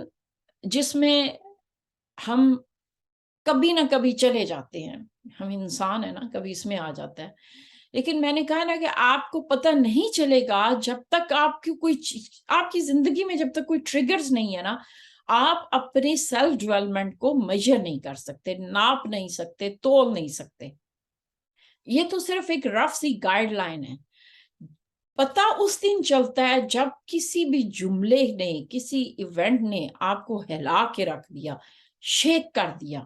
جس میں ہم کبھی نہ کبھی چلے جاتے ہیں, ہم انسان ہیں نا, کبھی اس میں آ جاتا ہے. لیکن میں نے کہا نا کہ آپ کو پتہ نہیں چلے گا جب تک آپ کی کوئی آپ کی زندگی میں جب تک کوئی ٹریگرز نہیں ہے نا, آپ اپنے سیلف ڈیولپمنٹ کو میجر نہیں کر سکتے, ناپ نہیں سکتے, تول نہیں سکتے. یہ تو صرف ایک رف سی گائیڈ لائن ہے. پتہ اس دن چلتا ہے جب کسی بھی جملے نے, کسی ایونٹ نے آپ کو ہلا کے رکھ دیا, شیک کر دیا,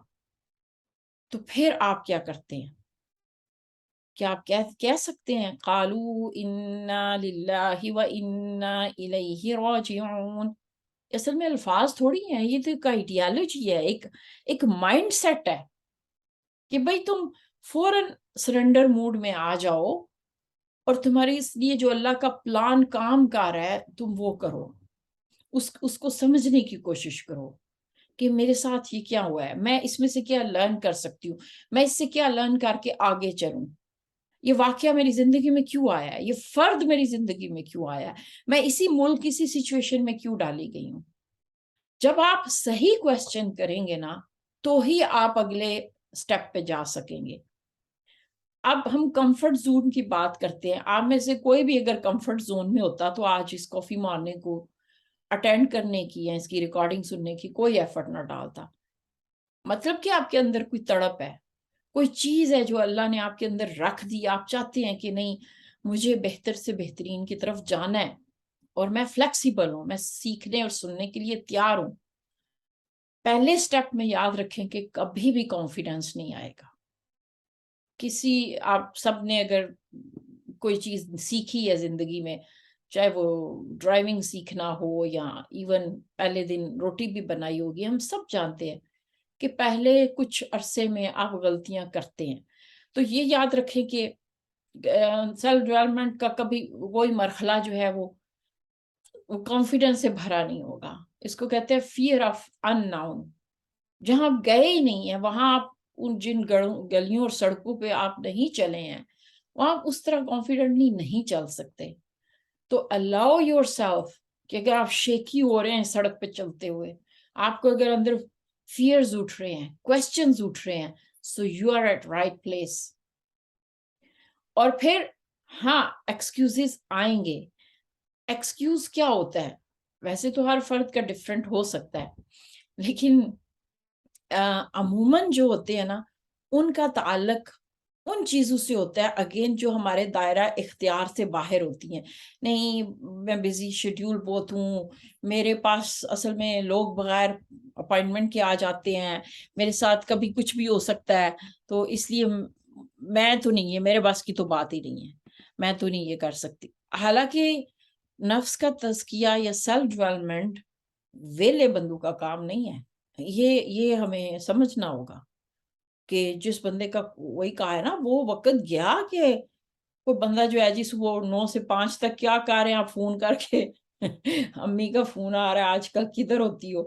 تو پھر آپ کیا کرتے ہیں؟ کیا آپ کہہ سکتے ہیں قالوا انا للہ و انا الیہ راجعون؟ اصل میں الفاظ تھوڑی ہیں, یہ تو ایک آئیڈیالوجی ہے, ایک مائنڈ سیٹ ہے کہ بھئی تم فوراً سرنڈر موڈ میں آ جاؤ اور تمہاری اس لیے جو اللہ کا پلان کام کر رہا ہے تم وہ کرو, اس کو سمجھنے کی کوشش کرو کہ میرے ساتھ یہ کیا ہوا ہے, میں اس میں سے کیا لرن کر سکتی ہوں, میں اس سے کیا لرن کر کے آگے چلوں, یہ واقعہ میری زندگی میں کیوں آیا ہے, یہ فرد میری زندگی میں کیوں آیا ہے, میں اسی ملک اسی سچویشن میں کیوں ڈالی گئی ہوں. جب آپ صحیح کویسچن کریں گے نا تو ہی آپ اگلے سٹیپ پہ جا سکیں گے. اب ہم کمفرٹ زون کی بات کرتے ہیں, آپ میں سے کوئی بھی اگر کمفرٹ زون میں ہوتا تو آج اس کافی مارننگ کو اٹینڈ کرنے کی یا اس کی ریکارڈنگ سننے کی کوئی ایفرٹ نہ ڈالتا. مطلب کہ آپ کے اندر کوئی تڑپ ہے, کوئی چیز ہے جو اللہ نے آپ کے اندر رکھ دی, آپ چاہتے ہیں کہ نہیں مجھے بہتر سے بہترین کی طرف جانا ہے اور میں فلیکسیبل ہوں, میں سیکھنے اور سننے کے لیے تیار ہوں. پہلے سٹیپ میں یاد رکھیں کہ کبھی بھی کانفیڈنس نہیں آئے گا. آپ سب نے اگر کوئی چیز سیکھی ہے زندگی میں, چاہے وہ ڈرائیونگ سیکھنا ہو یا ایون پہلے دن روٹی بھی بنائی ہوگی, ہم سب جانتے ہیں کہ پہلے کچھ عرصے میں آپ غلطیاں کرتے ہیں. تو یہ یاد رکھیں کہ سیلف ڈیولپمنٹ کا کبھی وہی مرحلہ جو ہے وہ کانفیڈنس سے بھرا نہیں ہوگا. اس کو کہتے ہیں فیئر آف ان ناؤن. جہاں آپ گئے ہی نہیں ہیں, وہاں آپ ان جن گلیوں اور سڑکوں پہ آپ نہیں چلے ہیں, وہاں آپ اس طرح کانفیڈنٹلی نہیں چل سکتے. تو allow yourself کہ اگر آپ شیکی ہو رہے ہیں سڑک پہ چلتے ہوئے, آپ کو اگر اندر فیئرز اٹھ رہے ہیں, کویسچنز اٹھ رہے ہیں, so you are at right place. اور پھر ہاں ایکسکیوزز آئیں گے. ایکسکیوز کیا ہوتا ہے؟ ویسے تو ہر فرد کا ڈفرینٹ ہو سکتا ہے, لیکن عموماً جو ہوتے ہیں نا ان کا تعلق ان چیزوں سے ہوتا ہے اگین جو ہمارے دائرہ اختیار سے باہر ہوتی ہیں. نہیں میں بزی شیڈیول بہت ہوں, میرے پاس اصل میں لوگ بغیر اپائنٹمنٹ کے آ جاتے ہیں, میرے ساتھ کبھی کچھ بھی ہو سکتا ہے, تو اس لیے میں تو نہیں ہے, میرے بس کی تو بات ہی نہیں ہے, میں تو نہیں یہ کر سکتی. حالانکہ نفس کا تزکیہ یا سیلف ڈیولپمنٹ ویلے بندو کا کام نہیں ہے. یہ ہمیں سمجھنا ہوگا کہ جس بندے کا وہی کہا ہے نا, وہ وقت گیا کہ کوئی بندہ جو ہے جی صبح 9 سے 5 تک کیا کر رہے ہیں آپ فون کر کے امی کا فون آ رہا ہے آج کل کدھر ہوتی ہو,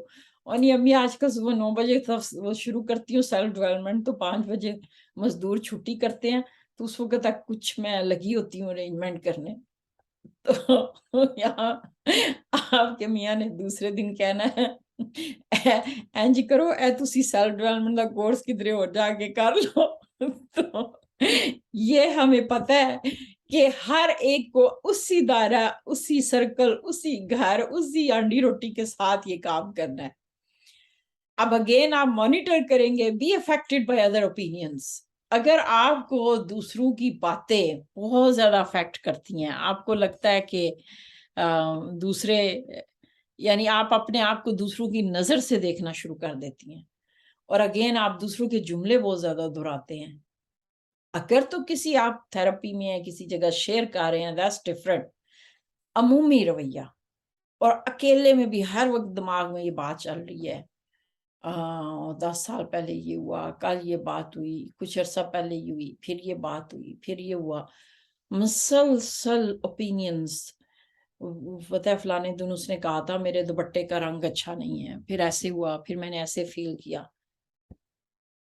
اور نہیں امی آج کل صبح 9 بجے وہ شروع کرتی ہوں سیلف ڈیولپمنٹ, تو 5 بجے مزدور چھٹی کرتے ہیں, تو اس وقت تک کچھ میں لگی ہوتی ہوں ارینجمنٹ کرنے. تو یہاں آپ کے میاں نے دوسرے دن کہنا ہے اینج کرو اے تسی سیلف ڈیولپمنٹ کا کورس کدھر ہو جا کے کر لو. تو یہ ہمیں پتہ ہے کہ ہر ایک کو اسی دائرہ, اسی سرکل, اسی گھر, اسی انڈی روٹی کے ساتھ یہ کام کرنا ہے. اب اگین آپ مانیٹر کریں گے, be affected by other opinions. اگر آپ کو دوسروں کی باتیں بہت زیادہ افیکٹ کرتی ہیں, آپ کو لگتا ہے کہ دوسرے یعنی آپ اپنے آپ کو دوسروں کی نظر سے دیکھنا شروع کر دیتی ہیں, اور اگین آپ دوسروں کے جملے بہت زیادہ دہراتے ہیں. اگر تو کسی آپ تھراپی میں ہیں, کسی جگہ شیئر کر رہے ہیں, that's different. عمومی رویہ, اور اکیلے میں بھی ہر وقت دماغ میں یہ بات چل رہی ہے, 10 سال پہلے یہ ہوا, کل یہ بات ہوئی, کچھ عرصہ پہلے یہ ہوئی, پھر یہ بات ہوئی, پھر یہ ہوا, مسلسل اوپینینز. پتہ ہے فلانے دن اس نے کہا تھا میرے دوپٹے کا رنگ اچھا نہیں ہے, پھر ایسے ہوا, پھر میں نے ایسے فیل کیا.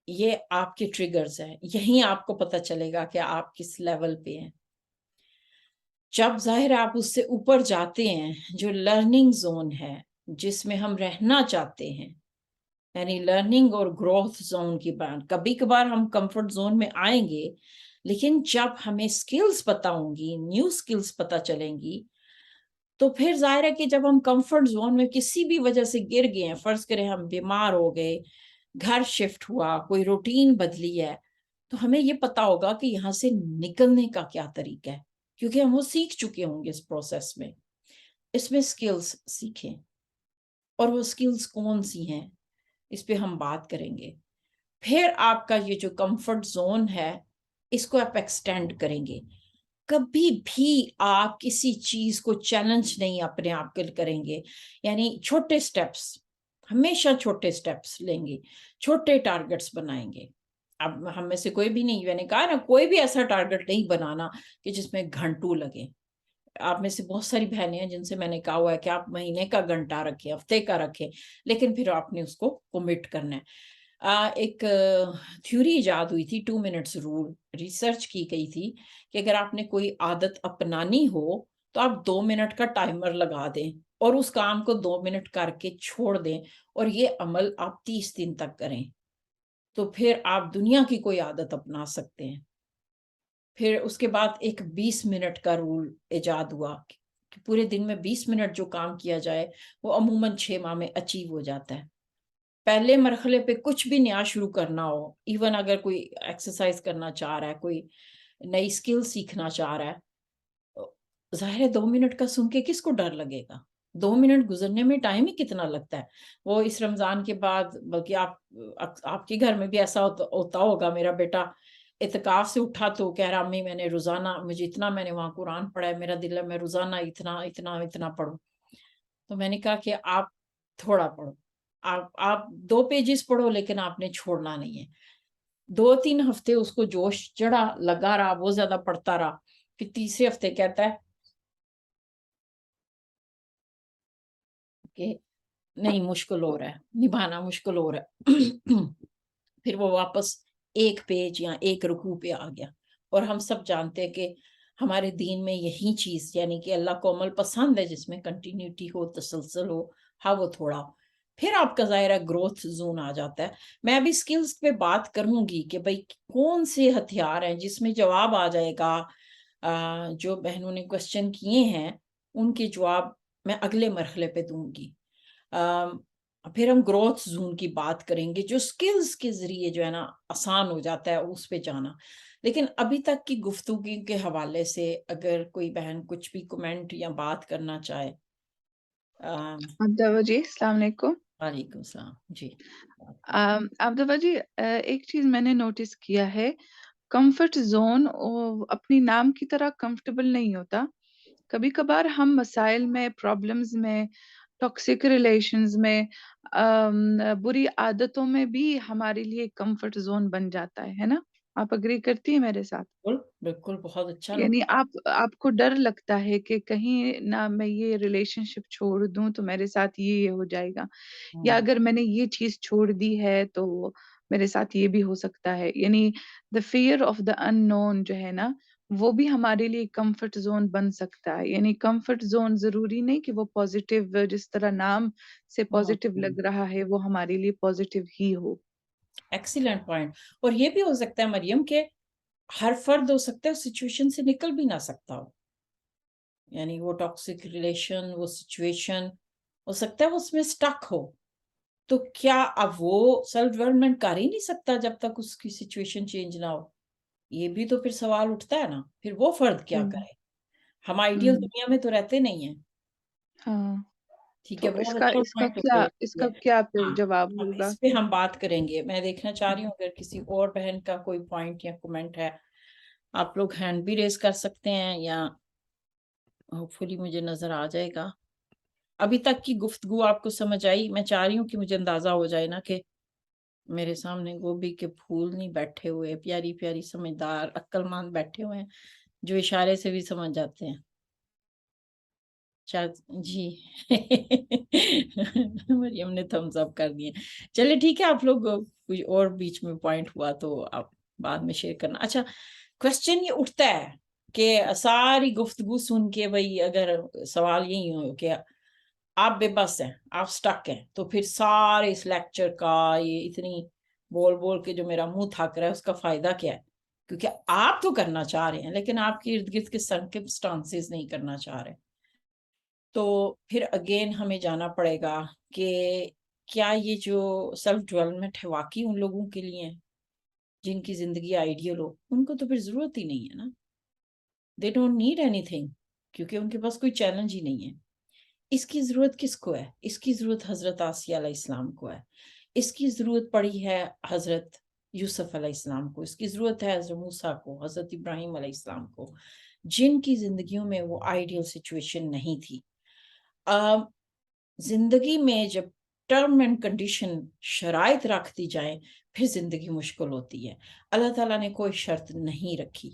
یہ آپ کے ٹریگرز ہیں, یہیں آپ کو پتہ چلے گا کہ آپ کس لیول پہ ہیں. جب ظاہر آپ اس سے اوپر جاتے ہیں, جو لرننگ زون ہے جس میں ہم رہنا چاہتے ہیں, یعنی لرننگ اور گروتھ زون کی بات, کبھی کبھار ہم کمفرٹ زون میں آئیں گے, لیکن جب ہمیں سکلز پتہ ہوں گی, نیو سکلز پتہ چلیں گی, تو پھر ظاہر ہے کہ جب ہم کمفرٹ زون میں کسی بھی وجہ سے گر گئے ہیں, فرض کریں ہم بیمار ہو گئے, گھر شفٹ ہوا, کوئی روٹین بدلی ہے, تو ہمیں یہ پتا ہوگا کہ یہاں سے نکلنے کا کیا طریقہ ہے, کیونکہ ہم وہ سیکھ چکے ہوں گے اس پروسیس میں. اس میں سکلز سیکھیں, اور وہ سکلز کون سی ہیں اس پہ ہم بات کریں گے. پھر آپ کا یہ جو کمفرٹ زون ہے اس کو آپ ایکسٹینڈ کریں گے. کبھی بھی آپ کسی چیز کو چیلنج نہیں اپنے آپ کے کریں گے, یعنی چھوٹے سٹیپس, ہمیشہ چھوٹے سٹیپس لیں گے, چھوٹے ٹارگٹس بنائیں گے. اب ہم میں سے کوئی بھی نہیں, میں نے کہا نا, کوئی بھی ایسا ٹارگٹ نہیں بنانا کہ جس میں گھنٹوں لگے. آپ میں سے بہت ساری بہنیں ہیں جن سے میں نے کہا ہوا ہے کہ آپ مہینے کا گھنٹہ رکھیں, ہفتے کا رکھیں, لیکن پھر آپ نے اس کو کمٹ کرنا ہے. ایک تھیوری ایجاد ہوئی تھی 2 منٹس رول, ریسرچ کی گئی تھی کہ اگر آپ نے کوئی عادت اپنانی ہو تو آپ 2 منٹ کا ٹائمر لگا دیں اور اس کام کو 2 منٹ کر کے چھوڑ دیں, اور یہ عمل آپ 30 دن تک کریں, تو پھر آپ دنیا کی کوئی عادت اپنا سکتے ہیں. پھر اس کے بعد ایک 20 منٹ کا رول ایجاد ہوا کہ پورے دن میں 20 منٹ جو کام کیا جائے وہ عموماً 6 ماہ میں اچیو ہو جاتا ہے. پہلے مرحلے پہ کچھ بھی نیا شروع کرنا ہو, ایون اگر کوئی ایکسرسائز کرنا چاہ رہا ہے, کوئی نئی سکل سیکھنا چاہ رہا ہے, ظاہر ہے 2 منٹ کا سن کے کس کو ڈر لگے گا, 2 منٹ گزرنے میں ٹائم ہی کتنا لگتا ہے. وہ اس رمضان کے بعد, بلکہ آپ کے گھر میں بھی ایسا ہوتا ہوگا, میرا بیٹا اعتکاف سے اٹھا تو کہہ رہا امی میں نے روزانہ, مجھے اتنا میں نے وہاں قرآن پڑھا ہے, میرا دل ہے میں روزانہ اتنا اتنا اتنا پڑھوں. تو میں نے کہا کہ آپ تھوڑا پڑھو, آپ 2 پیجز پڑھو, لیکن آپ نے چھوڑنا نہیں ہے. 2-3 ہفتے اس کو جوش چڑھا, لگا رہا, وہ زیادہ پڑھتا رہا. پھر تیسرے ہفتے کہتا ہے کہ نہیں مشکل ہو رہا ہے, نبھانا مشکل ہو رہا ہے. پھر وہ واپس 1 پیج یا 1 رکوع پہ آ گیا. اور ہم سب جانتے ہیں کہ ہمارے دین میں یہی چیز, یعنی کہ اللہ کو عمل پسند ہے جس میں کنٹینیوٹی ہو, تسلسل ہو, ہاں وہ تھوڑا. پھر آپ کا ظاہرہ گروتھ زون آ جاتا ہے. میں ابھی سکلز پہ بات کروں گی کہ بھئی کون سے ہتھیار ہیں جس میں جواب آ جائے گا. جو بہنوں نے کوسچن کیے ہیں ان کے جواب میں اگلے مرحلے پہ دوں گی. پھر ہم گروتھ زون کی بات کریں گے جو سکلز کے ذریعے جو ہے نا آسان ہو جاتا ہے اس پہ جانا. لیکن ابھی تک کی گفتگو کے حوالے سے اگر کوئی بہن کچھ بھی کمنٹ یا بات کرنا چاہے. عبداللہ جی السلام علیکم. وعلیکم السلام جی. عبداللہ جی ایک چیز میں نے نوٹس کیا ہے، کمفرٹ زون اپنی نام کی طرح کمفرٹیبل نہیں ہوتا. کبھی کبھار ہم مسائل میں، پرابلمز میں، ٹاکسک ریلیشنز میں، بری عادتوں میں بھی ہمارے لیے کمفرٹ زون بن جاتا ہے نا؟ آپ اگری کرتی ہیں میرے ساتھ؟ بالکل بہت اچھا یعنی آپ کو ڈر لگتا ہے کہ کہیں نہ میں یہ ریلیشن شپ چھوڑ دوں تو میرے ساتھ یہ ہو جائے گا، یا اگر میں نے یہ چیز چھوڑ دی ہے تو میرے ساتھ یہ بھی ہو سکتا ہے. یعنی دا فیئر آف دا ان نون جو ہے نا، وہ بھی ہمارے لیے کمفرٹ زون بن سکتا ہے. یعنی کمفرٹ زون ضروری نہیں کہ وہ پازیٹیو، جس طرح نام سے پازیٹیو لگ رہا ہے وہ ہمارے لیے پازیٹیو ہی ہو. Excellent point. اور یہ بھی ہو سکتا ہے مریم کہ ہر فرد ہو سکتا ہے سچویشن سے نکل بھی نہ سکتا ہو. یعنی وہ ٹاکسک ریلیشن، وہ سچویشن ہو سکتا ہے وہ اس میں سٹک ہو. تو کیا اب وہ سیلف ڈیولپمنٹ کر ہی نہیں سکتا جب تک اس کی سچویشن چینج نہ ہو؟ یہ بھی تو پھر سوال اٹھتا ہے نا. پھر وہ فرد کیا کرے؟ ہم آئیڈیل دنیا میں تو رہتے نہیں ہیں. ہاں، ٹھیک تو ہے، بہت اچھا پوائنٹ اس کا کیا پھر ہاں جواب اب ہوگا؟ اس پہ ہم بات کریں گے. میں دیکھنا چاہ رہی ہوں اگر کسی اور بہن کا کوئی پوائنٹ یا کمنٹ ہے، آپ لوگ ہینڈ بھی ریز کر سکتے ہیں یا ہوپ فلی مجھے نظر آ جائے گا. ابھی تک کی گفتگو آپ کو سمجھ آئی؟ میں چاہ رہی ہوں کہ مجھے اندازہ ہو جائے نا کہ میرے سامنے گوبھی کے پھول نہیں بیٹھے ہوئے، پیاری پیاری سمجھدار عقل مند بیٹھے ہوئے ہیں جو اشارے سے بھی سمجھ جاتے ہیں. جی مریم نے تھمز اپ کر دیے. چلے ٹھیک ہے، آپ لوگ کوئی اور بیچ میں پوائنٹ ہوا تو آپ بعد میں شیئر کرنا. اچھا، کوشچن یہ اٹھتا ہے کہ ساری گفتگو سن کے بھئی اگر سوال یہی ہو کہ آپ بے بس ہیں، آپ سٹک ہیں، تو پھر سارے اس لیکچر کا یہ اتنی بول بول کے جو میرا منہ تھک رہا ہے اس کا فائدہ کیا ہے؟ کیونکہ آپ تو کرنا چاہ رہے ہیں لیکن آپ کے ارد گرد کے سرکمسٹانسز نہیں کرنا چاہ رہے. تو پھر اگین ہمیں جانا پڑے گا کہ کیا یہ جو سیلف ڈیولپمنٹ ہے واقعی ان لوگوں کے لیے ہیں جن کی زندگی آئیڈیل ہو؟ ان کو تو پھر ضرورت ہی نہیں ہے نا. They don't need any thing, کیونکہ ان کے پاس کوئی چیلنج ہی نہیں ہے. اس کی ضرورت کس کو ہے؟ اس کی ضرورت حضرت آسیہ علیہ السلام کو ہے. اس کی ضرورت پڑی ہے حضرت یوسف علیہ السلام کو. اس کی ضرورت ہے حضرت موسیٰ کو، حضرت ابراہیم علیہ السلام کو، جن کی زندگیوں میں وہ آئیڈیل سچویشن نہیں تھی. زندگی میں جب ٹرم اینڈ کنڈیشن شرائط رکھ دی جائیں پھر زندگی مشکل ہوتی ہے. اللہ تعالیٰ نے کوئی شرط نہیں رکھی.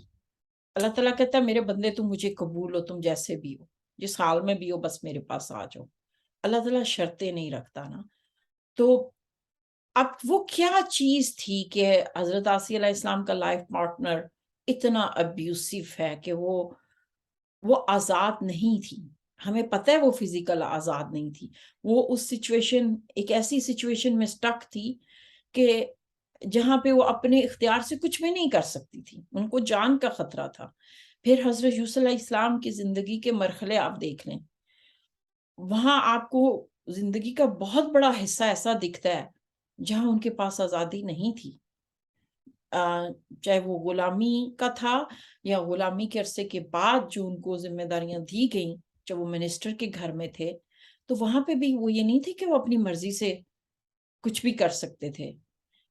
اللہ تعالیٰ کہتا ہے میرے بندے تم مجھے قبول ہو، تم جیسے بھی ہو، جس حال میں بھی ہو، بس میرے پاس آ جاؤ. اللہ تعالیٰ شرطیں نہیں رکھتا نا. تو اب وہ کیا چیز تھی کہ حضرت آسیہ علیہ السلام کا لائف پارٹنر اتنا ابیوسیو ہے کہ وہ آزاد نہیں تھی؟ ہمیں پتہ ہے وہ فزیکل آزاد نہیں تھی، وہ اس سچویشن، ایک ایسی سچویشن میں سٹک تھی کہ جہاں پہ وہ اپنے اختیار سے کچھ بھی نہیں کر سکتی تھی، ان کو جان کا خطرہ تھا. پھر حضرت یوسف علیہ السلام کی زندگی کے مرحلے آپ دیکھ لیں، وہاں آپ کو زندگی کا بہت بڑا حصہ ایسا دکھتا ہے جہاں ان کے پاس آزادی نہیں تھی. چاہے وہ غلامی کا تھا یا غلامی کے عرصے کے بعد جو ان کو ذمہ داریاں دی گئیں جب وہ منسٹر کے گھر میں تھے، تو وہاں پہ بھی وہ یہ نہیں تھی کہ وہ اپنی مرضی سے کچھ بھی کر سکتے تھے.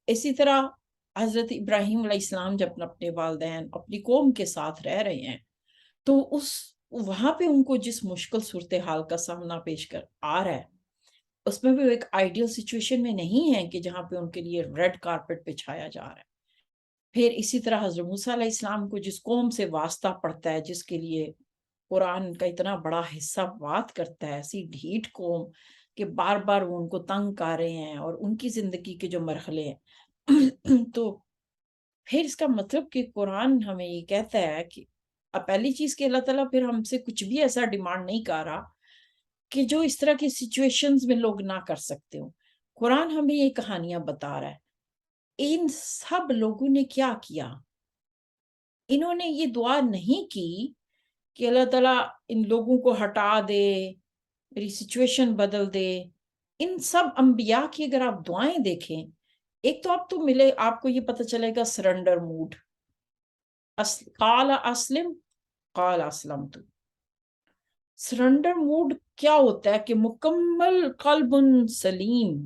اسی طرح حضرت ابراہیم علیہ السلام جب اپنے والدین اپنی قوم کے ساتھ رہ رہے ہیں تو وہاں پہ ان کو جس مشکل صورتحال کا سامنا پیش کر آ رہا ہے اس میں بھی وہ ایک آئیڈیل سچویشن میں نہیں ہے کہ جہاں پہ ان کے لیے ریڈ کارپٹ بچھایا جا رہا ہے. پھر اسی طرح حضرت موسیٰ علیہ السلام کو جس قوم سے واسطہ پڑتا ہے، جس کے لیے قرآن کا اتنا بڑا حصہ بات کرتا ہے، ایسی ڈھیٹ قوم کہ بار بار وہ ان کو تنگ کر رہے ہیں اور ان کی زندگی کے جو مرحلے ہیں تو پھر اس کا مطلب کہ قرآن ہمیں یہ کہتا ہے کہ پہلی چیز کہ اللہ تعالیٰ پھر ہم سے کچھ بھی ایسا ڈیمانڈ نہیں کر رہا کہ جو اس طرح کی سچویشنز میں لوگ نہ کر سکتے ہوں. قرآن ہمیں یہ کہانیاں بتا رہا ہے. ان سب لوگوں نے کیا کیا؟ انہوں نے یہ دعا نہیں کی کہ اللہ تعالیٰ ان لوگوں کو ہٹا دے، میری سچویشن بدل دے، ان سب انبیاء کی اگر آپ دعائیں دیکھیں، ایک تو آپ تو ملے، آپ کو یہ پتہ چلے گا سرنڈر موڈ، قال اسلم قال اسلمت. سرنڈر موڈ کیا ہوتا ہے کہ مکمل قلب سلیم.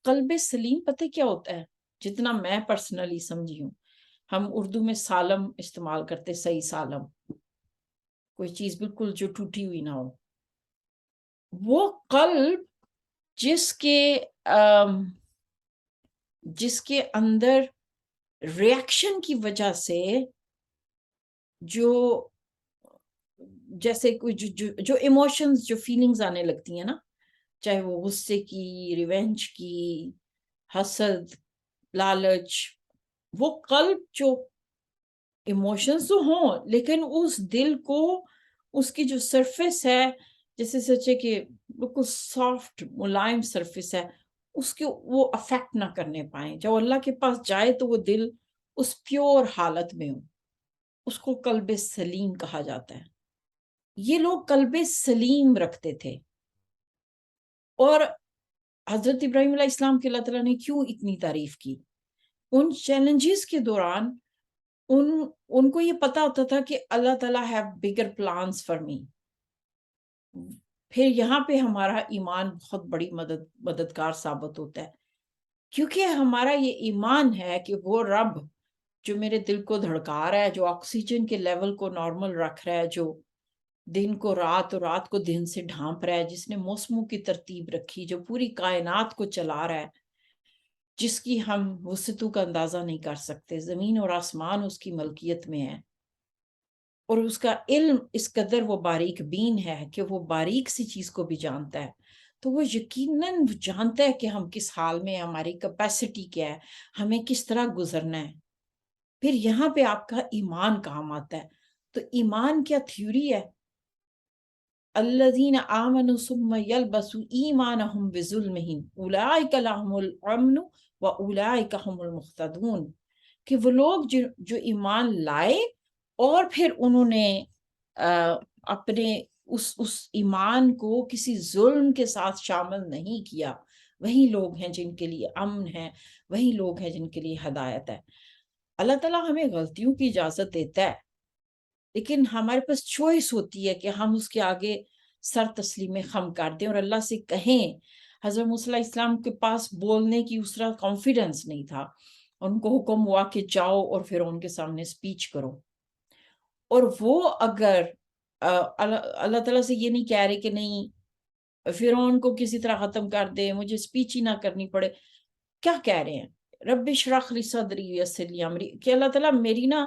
قلب سلیم پتہ کیا ہوتا ہے؟ جتنا میں پرسنلی سمجھی ہوں، ہم اردو میں سالم استعمال کرتے، صحیح سالم، کوئی چیز بالکل جو ٹوٹی ہوئی نہ ہو. وہ قلب جس کے اندر ریاکشن کی وجہ سے جو جیسے کوئی جو ایموشنز، جو فیلنگز آنے لگتی ہیں نا، چاہے وہ غصے کی، ریونج کی، حسد، لالچ، وہ قلب جو ایموشنز تو ہوں لیکن اس دل کو، اس کی جو سرفیس ہے، جیسے سچے کہ بالکل سافٹ ملائم سرفیس ہے، اس کے وہ افیکٹ نہ کرنے پائیں. جب اللہ کے پاس جائے تو وہ دل اس پیور حالت میں ہو، اس کو قلب سلیم کہا جاتا ہے. یہ لوگ قلب سلیم رکھتے تھے. اور حضرت ابراہیم علیہ السلام کے اللہ تعالیٰ نے کیوں اتنی تعریف کی؟ ان چیلنجز کے دوران ان کو یہ پتا ہوتا تھا کہ اللہ تعالیٰ have bigger plans for me. پھر یہاں پہ ہمارا ایمان بہت بڑی مددگار ثابت ہوتا ہے، کیونکہ ہمارا یہ ایمان ہے کہ وہ رب جو میرے دل کو دھڑکا رہا ہے، جو آکسیجن کے لیول کو نارمل رکھ رہا ہے، جو دن کو رات اور رات کو دن سے ڈھانپ رہا ہے، جس نے موسموں کی ترتیب رکھی، جو پوری کائنات کو چلا رہا ہے، جس کی ہم وسعتوں کا اندازہ نہیں کر سکتے. زمین اور آسمان اس کی ملکیت میں ہے، اور اس کا علم اس قدر وہ باریک بین ہے کہ وہ باریک سی چیز کو بھی جانتا ہے. تو وہ یقیناً جانتا ہے کہ ہم کس حال میں ہیں، ہماری کیپیسٹی کیا ہے، ہمیں کس طرح گزرنا ہے. پھر یہاں پہ آپ کا ایمان کام آتا ہے. تو ایمان کیا تھیوری ہے؟ الذین آمنوا ثم یلبسوا ایمانہم بظلمہم اولئک لہم الامن واولئک ہم المہتدون. کہ وہ لوگ جو ایمان لائے اور پھر انہوں نے اپنے اس ایمان کو کسی ظلم کے ساتھ شامل نہیں کیا، وہی لوگ ہیں جن کے لیے امن ہے، وہی لوگ ہیں جن کے لیے ہدایت ہے. اللہ تعالیٰ ہمیں غلطیوں کی اجازت دیتا ہے، لیکن ہمارے پاس چوائس ہوتی ہے کہ ہم اس کے آگے سر تسلیم خم کر دیں اور اللہ سے کہیں. حضرت موسیٰ علیہ السلام کے پاس بولنے کی اس طرح کانفیڈنس نہیں تھا، ان کو حکم ہوا کہ جاؤ اور پھر ان کے سامنے سپیچ کرو. اور وہ اگر اللہ تعالیٰ سے یہ نہیں کہہ رہے کہ نہیں فرعون کو کسی طرح ختم کر دے، مجھے سپیچ ہی نہ کرنی پڑے، کیا کہہ رہے ہیں؟ رب اشرح لی صدری ویسر لی امری، کہ اللہ تعالیٰ میری نا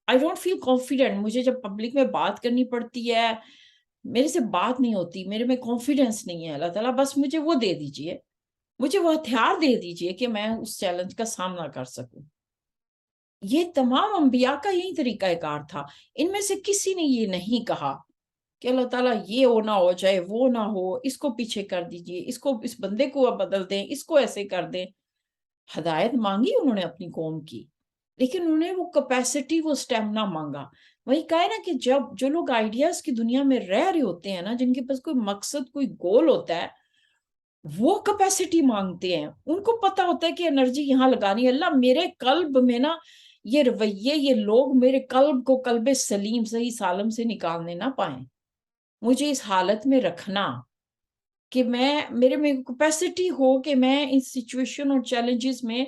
I don't feel confident، مجھے جب پبلک میں بات کرنی پڑتی ہے میرے سے بات نہیں ہوتی، میرے میں کانفیڈنس نہیں ہے. اللہ تعالیٰ بس مجھے وہ دے دیجئے، مجھے وہ ہتھیار دے دیجئے کہ میں اس چیلنج کا سامنا کر سکوں. یہ تمام انبیاء کا یہی طریقہ کار تھا. ان میں سے کسی نے یہ نہیں کہا کہ اللہ تعالیٰ یہ ہو نہ ہو جائے، وہ نہ ہو، اس کو پیچھے کر دیجئے، اس بندے کو بدل دیں، اس کو ایسے کر دیں. ہدایت مانگی انہوں نے اپنی قوم کی، لیکن انہوں نے وہ کیپیسٹی، وہ سٹیمنا مانگا. وہی کہا ہے نا کہ جو لوگ آئیڈیاز کی دنیا میں رہ رہے ہوتے ہیں نا، جن کے پاس کوئی مقصد، کوئی گول ہوتا ہے، وہ کیپیسٹی مانگتے ہیں. ان کو پتا ہوتا ہے کہ انرجی یہاں لگانی ہے. اللہ میرے قلب میں نا یہ رویے، یہ لوگ میرے قلب کو قلب سلیم، صحیح سالم سے نکالنے نہ پائیں. مجھے اس حالت میں رکھنا کہ میرے میں کیپیسٹی ہو کہ میں ان سچویشن اور چیلنجز میں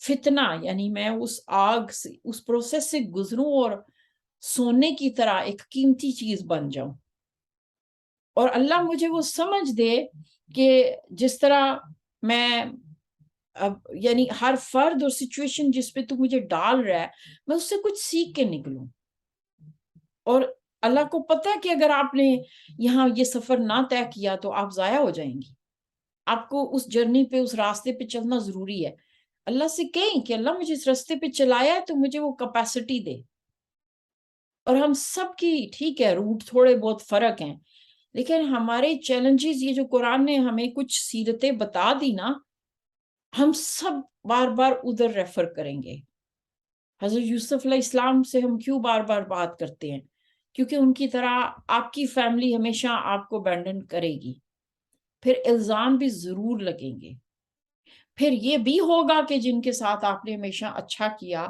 فتنہ، یعنی میں اس آگ سے، اس پروسیس سے گزروں اور سونے کی طرح ایک قیمتی چیز بن جاؤں. اور اللہ مجھے وہ سمجھ دے کہ جس طرح میں یعنی ہر فرد اور سچویشن جس پہ تو مجھے ڈال رہا ہے، میں اس سے کچھ سیکھ کے نکلوں. اور اللہ کو پتہ ہے کہ اگر آپ نے یہاں یہ سفر نہ طے کیا تو آپ ضائع ہو جائیں گی. آپ کو اس جرنی پہ، اس راستے پہ چلنا ضروری ہے. اللہ سے کہیں کہ اللہ مجھے اس راستے پہ چلایا ہے تو مجھے وہ کیپیسٹی دے. اور ہم سب کی ٹھیک ہے روٹ تھوڑے بہت فرق ہیں، لیکن ہمارے چیلنجز، یہ جو قرآن نے ہمیں کچھ سیرتیں بتا دی نا، ہم سب بار بار ادھر ریفر کریں گے. حضرت یوسف علیہ السلام سے ہم کیوں بار بار بات کرتے ہیں؟ کیونکہ ان کی طرح آپ کی فیملی ہمیشہ آپ کو ابینڈن کرے گی. پھر الزام بھی ضرور لگیں گے، پھر یہ بھی ہوگا کہ جن کے ساتھ آپ نے ہمیشہ اچھا کیا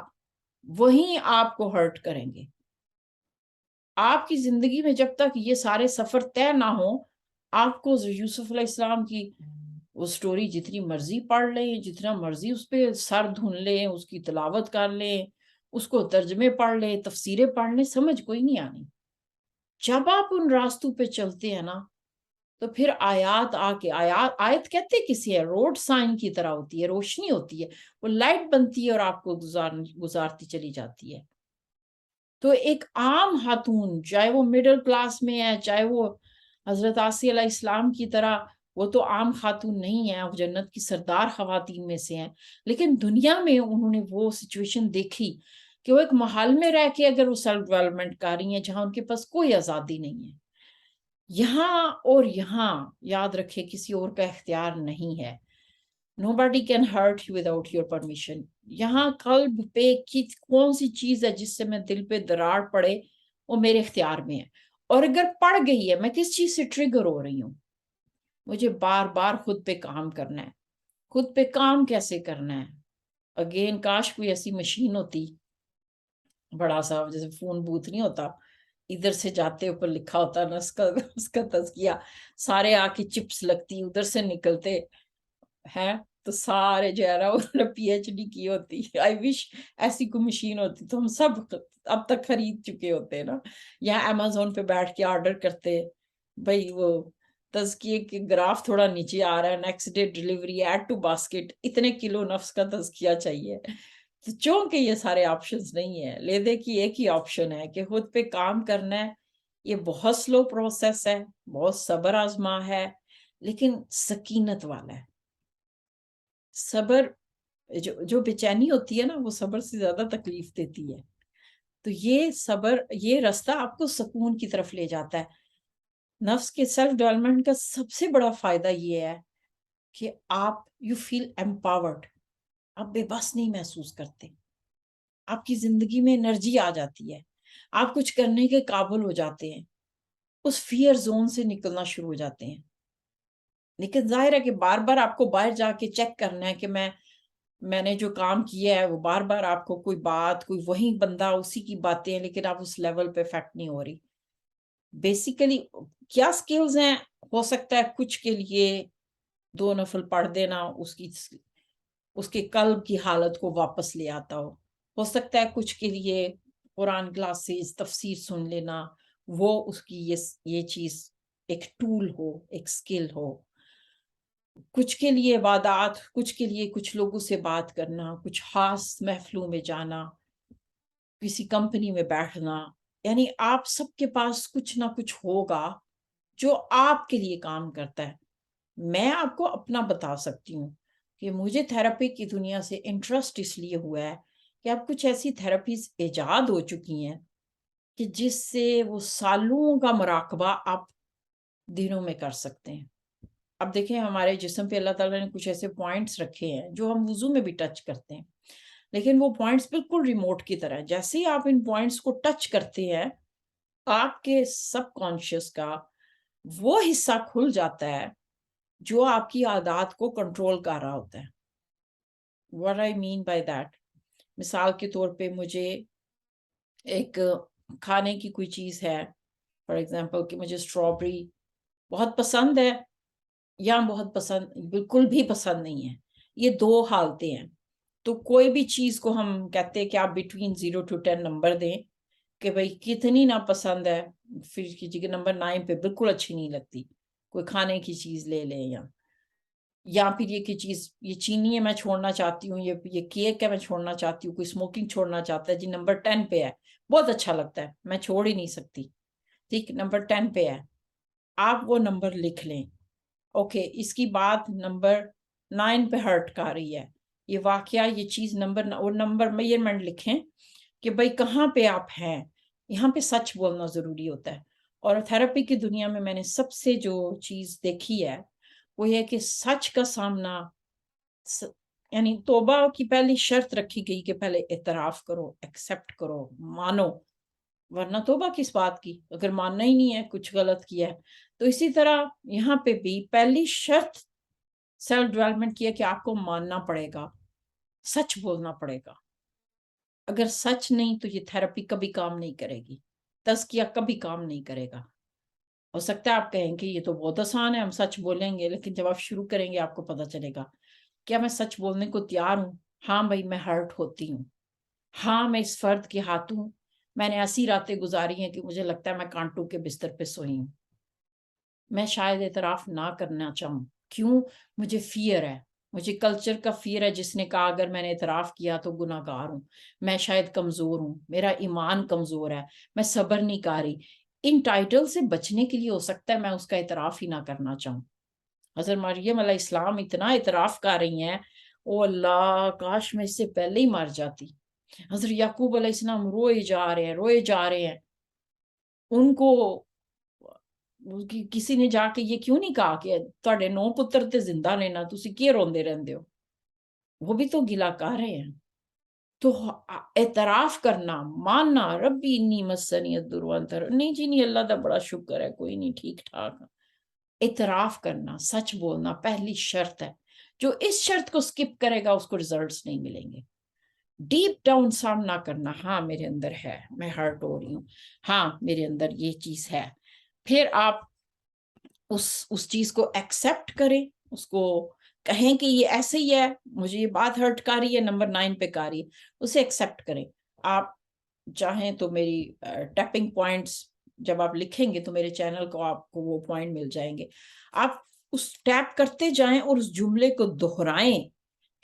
وہیں آپ کو ہرٹ کریں گے. آپ کی زندگی میں جب تک یہ سارے سفر طے نہ ہوں، آپ کو یوسف علیہ السلام کی وہ سٹوری جتنی مرضی پڑھ لیں، جتنا مرضی اس پہ سر دھن لیں، اس کی تلاوت کر لیں، اس کو ترجمے پڑھ لیں، تفسیریں پڑھ لیں، سمجھ کوئی نہیں آنی. جب آپ ان راستوں پہ چلتے ہیں نا تو پھر آیات آ کے آیت کہتے کسی ہے، روڈ سائن کی طرح ہوتی ہے، روشنی ہوتی ہے، وہ لائٹ بنتی ہے اور آپ کو گزارتی چلی جاتی ہے. تو ایک عام خاتون، چاہے وہ مڈل کلاس میں ہے، چاہے وہ حضرت آسیہ علیہ السلام کی طرح، وہ تو عام خاتون نہیں ہے، وہ جنت کی سردار خواتین میں سے ہیں، لیکن دنیا میں انہوں نے وہ سچویشن دیکھی کہ وہ ایک محل میں رہ کے اگر وہ سیلف ڈیولپمنٹ کر رہی ہیں جہاں ان کے پاس کوئی آزادی نہیں ہے. یہاں اور یہاں یاد رکھے کسی اور کا اختیار نہیں ہے. Nobody can hurt you without your permission. یہاں قلب پہ کون سی چیز ہے جس سے میں دل پہ دراڑ پڑے، وہ میرے اختیار میں ہے. اور اگر پڑ گئی ہے، میں کس چیز سے ٹریگر ہو رہی ہوں. مجھے بار بار خود پہ کام کرنا ہے. خود پہ کام کیسے کرنا ہے؟ اگین کاش کوئی ایسی مشین ہوتی، بڑا سا جیسے فون بوتھ نہیں ہوتا، ادھر سے جاتے اوپر لکھا ہوتا نا اس کا تزکیہ، سارے آ کے چپس لگتی، ادھر سے نکلتے ہیں تو سارے جو ہے نا انہوں نے پی ایچ ڈی کی ہوتی. آئی وش ایسی کوئی مشین ہوتی تو ہم سب اب تک خرید چکے ہوتے نا، یا امیزون پہ بیٹھ کے آرڈر کرتے، بھائی وہ تزکیے کے گراف تھوڑا نیچے آ رہا ہے، next day delivery, add to basket, اتنے کلو نفس کا تزکیہ چاہیے. تو چونکہ یہ سارے آپشنز نہیں ہیں، لیدے کی ایک ہی آپشن ہے کہ خود پہ کام کرنا ہے. یہ بہت سلو پروسیس ہے، بہت صبر آزما ہے، لیکن سکینت والا ہے. صبر جو بے چینی ہوتی ہے نا، وہ صبر سے زیادہ تکلیف دیتی ہے. تو یہ صبر، یہ راستہ آپ کو سکون کی طرف لے جاتا ہے. نفس کے سیلف ڈیولپمنٹ کا سب سے بڑا فائدہ یہ ہے کہ آپ یو فیل امپاورڈ، آپ بے بس نہیں محسوس کرتے، آپ کی زندگی میں انرجی آ جاتی ہے، آپ کچھ کرنے کے قابل ہو جاتے ہیں، اس فیئر زون سے نکلنا شروع ہو جاتے ہیں. لیکن ظاہر ہے کہ بار بار آپ کو باہر جا کے چیک کرنا ہے کہ میں نے جو کام کیا ہے وہ بار بار آپ کو کوئی بات، کوئی وہی بندہ، اسی کی باتیں، لیکن آپ اس لیول پہ افیکٹ نہیں ہو رہی. بیسیکلی کیا سکلز ہیں؟ ہو سکتا ہے کچھ کے لیے 2 نفل پڑھ دینا اس کے قلب کی حالت کو واپس لے آتا ہو سکتا ہے کچھ کے لیے قرآن کلاسز، تفسیر سن لینا، وہ اس کی یہ چیز ایک ٹول ہو، ایک سکل ہو. کچھ کے لیے عبادات، کچھ کے لیے کچھ لوگوں سے بات کرنا، کچھ خاص محفلوں میں جانا، کسی کمپنی میں بیٹھنا. یعنی آپ سب کے پاس کچھ نہ کچھ ہوگا جو آپ کے لیے کام کرتا ہے. میں آپ کو اپنا بتا سکتی ہوں کہ مجھے تھراپی کی دنیا سے انٹرسٹ اس لیے ہوا ہے کہ اب کچھ ایسی تھراپیز ایجاد ہو چکی ہیں کہ جس سے وہ سالوں کا مراقبہ آپ دنوں میں کر سکتے ہیں. اب دیکھیں ہمارے جسم پہ اللہ تعالیٰ نے کچھ ایسے پوائنٹس رکھے ہیں جو ہم وضو میں بھی ٹچ کرتے ہیں، لیکن وہ پوائنٹس بالکل ریموٹ کی طرح. جیسے ہی آپ ان پوائنٹس کو ٹچ کرتے ہیں، آپ کے سب کانشیس کا وہ حصہ کھل جاتا ہے جو آپ کی عادات کو کنٹرول کر رہا ہوتا ہے. What I mean by that، مثال کے طور پہ مجھے ایک کھانے کی کوئی چیز ہے، فار ایگزامپل کہ مجھے اسٹرابری بہت پسند ہے یا بہت پسند، بالکل بھی پسند نہیں ہے. یہ 2 حالتیں ہیں. تو کوئی بھی چیز کو ہم کہتے ہیں کہ آپ بٹوین 0 to 10 نمبر دیں کہ بھئی کتنی ناپسند ہے. پھر کسی کے نمبر 9 پہ بالکل اچھی نہیں لگتی. کوئی کھانے کی چیز لے لیں یا پھر یہ کی چیز، یہ چینی ہے میں چھوڑنا چاہتی ہوں، یہ کیک ہے میں چھوڑنا چاہتی ہوں، کوئی اسموکنگ چھوڑنا چاہتا ہے، جی نمبر 10 پہ ہے، بہت اچھا لگتا ہے، میں چھوڑ ہی نہیں سکتی. ٹھیک، نمبر 10 پہ ہے، آپ وہ نمبر لکھ لیں. اوکے، اس کی بات نمبر 9 پہ ہرٹ کر رہی ہے، یہ واقعہ، یہ چیز نمبر میئرمنٹ لکھیں کہ بھئی کہاں پہ آپ ہیں. یہاں پہ سچ بولنا ضروری ہوتا ہے. اور تھراپی کی دنیا میں میں نے سب سے جو چیز دیکھی ہے وہ یہ کہ سچ کا سامنا، یعنی توبہ کی پہلی شرط رکھی گئی کہ پہلے اعتراف کرو، ایکسپٹ کرو، مانو، ورنہ توبہ کس بات کی اگر ماننا ہی نہیں ہے کچھ غلط کیا ہے. تو اسی طرح یہاں پہ بھی پہلی شرط سیلف ڈیولپمنٹ کی ہے کہ آپ کو ماننا پڑے گا، سچ بولنا پڑے گا. اگر سچ نہیں تو یہ تھراپی کبھی کام نہیں کرے گی، تزکیہ کبھی کام نہیں کرے گا. ہو سکتا ہے آپ کہیں کہ یہ تو بہت آسان ہے، ہم سچ بولیں گے، لیکن جب آپ شروع کریں گے آپ کو پتہ چلے گا کیا میں سچ بولنے کو تیار ہوں. ہاں بھائی میں ہرٹ ہوتی ہوں، ہاں میں اس فرد کے ہاتھ ہوں، میں نے ایسی راتیں گزاری ہیں کہ مجھے لگتا ہے میں کانٹوں کے بستر پہ سوئی ہوں. میں شاید اعتراف نہ کرنا چاہوں. کیوں؟ مجھے فیئر ہے، مجھے کلچر کا فیئر ہے جس نے کہا اگر میں نے اعتراف کیا تو گناہ گار ہوں، میں شاید کمزور ہوں، میرا ایمان کمزور ہے، میں صبر نہیں کر رہی. ان ٹائٹل سے بچنے کے لیے ہو سکتا ہے میں اس کا اعتراف ہی نہ کرنا چاہوں. حضرت مریم علیہ السلام اتنا اعتراف کر رہی ہیں، او اللہ کاش میں اس سے پہلے ہی مر جاتی. حضرت یعقوب علیہ السلام روئے جا رہے ہیں. ان کو کسی نے جا کے یہ کیوں نہیں کہا کہ تواڈے 9 پتر تے زندہ لینا، تسی کی روندے رہندے ہو؟ وہ بھی تو گلا کر رہے ہیں. تو اعتراف کرنا، ماننا، ربی انی مسنی الضر وانت، نہیں جی نہیں اللہ دا بڑا شکر ہے کوئی نہیں ٹھیک ٹھاک. اعتراف کرنا، سچ بولنا پہلی شرط ہے. جو اس شرط کو سکپ کرے گا اس کو ریزلٹس نہیں ملیں گے. ڈیپ ڈاؤن سامنا کرنا، ہاں میرے اندر ہے، میں ہرٹ ہو رہی ہوں، ہاں میرے اندر یہ چیز ہے. پھر آپ اس چیز کو ایکسیپٹ کریں، اس کو کہیں کہ یہ ایسے ہی ہے، مجھے یہ بات ہرٹ کر رہی ہے، نمبر 9 پہ کر رہی ہے، اسے ایکسیپٹ کریں. آپ چاہیں تو میری ٹیپنگ پوائنٹس جب آپ لکھیں گے تو میرے چینل کو آپ کو وہ پوائنٹ مل جائیں گے. آپ اس ٹیپ کرتے جائیں اور اس جملے کو دہرائیں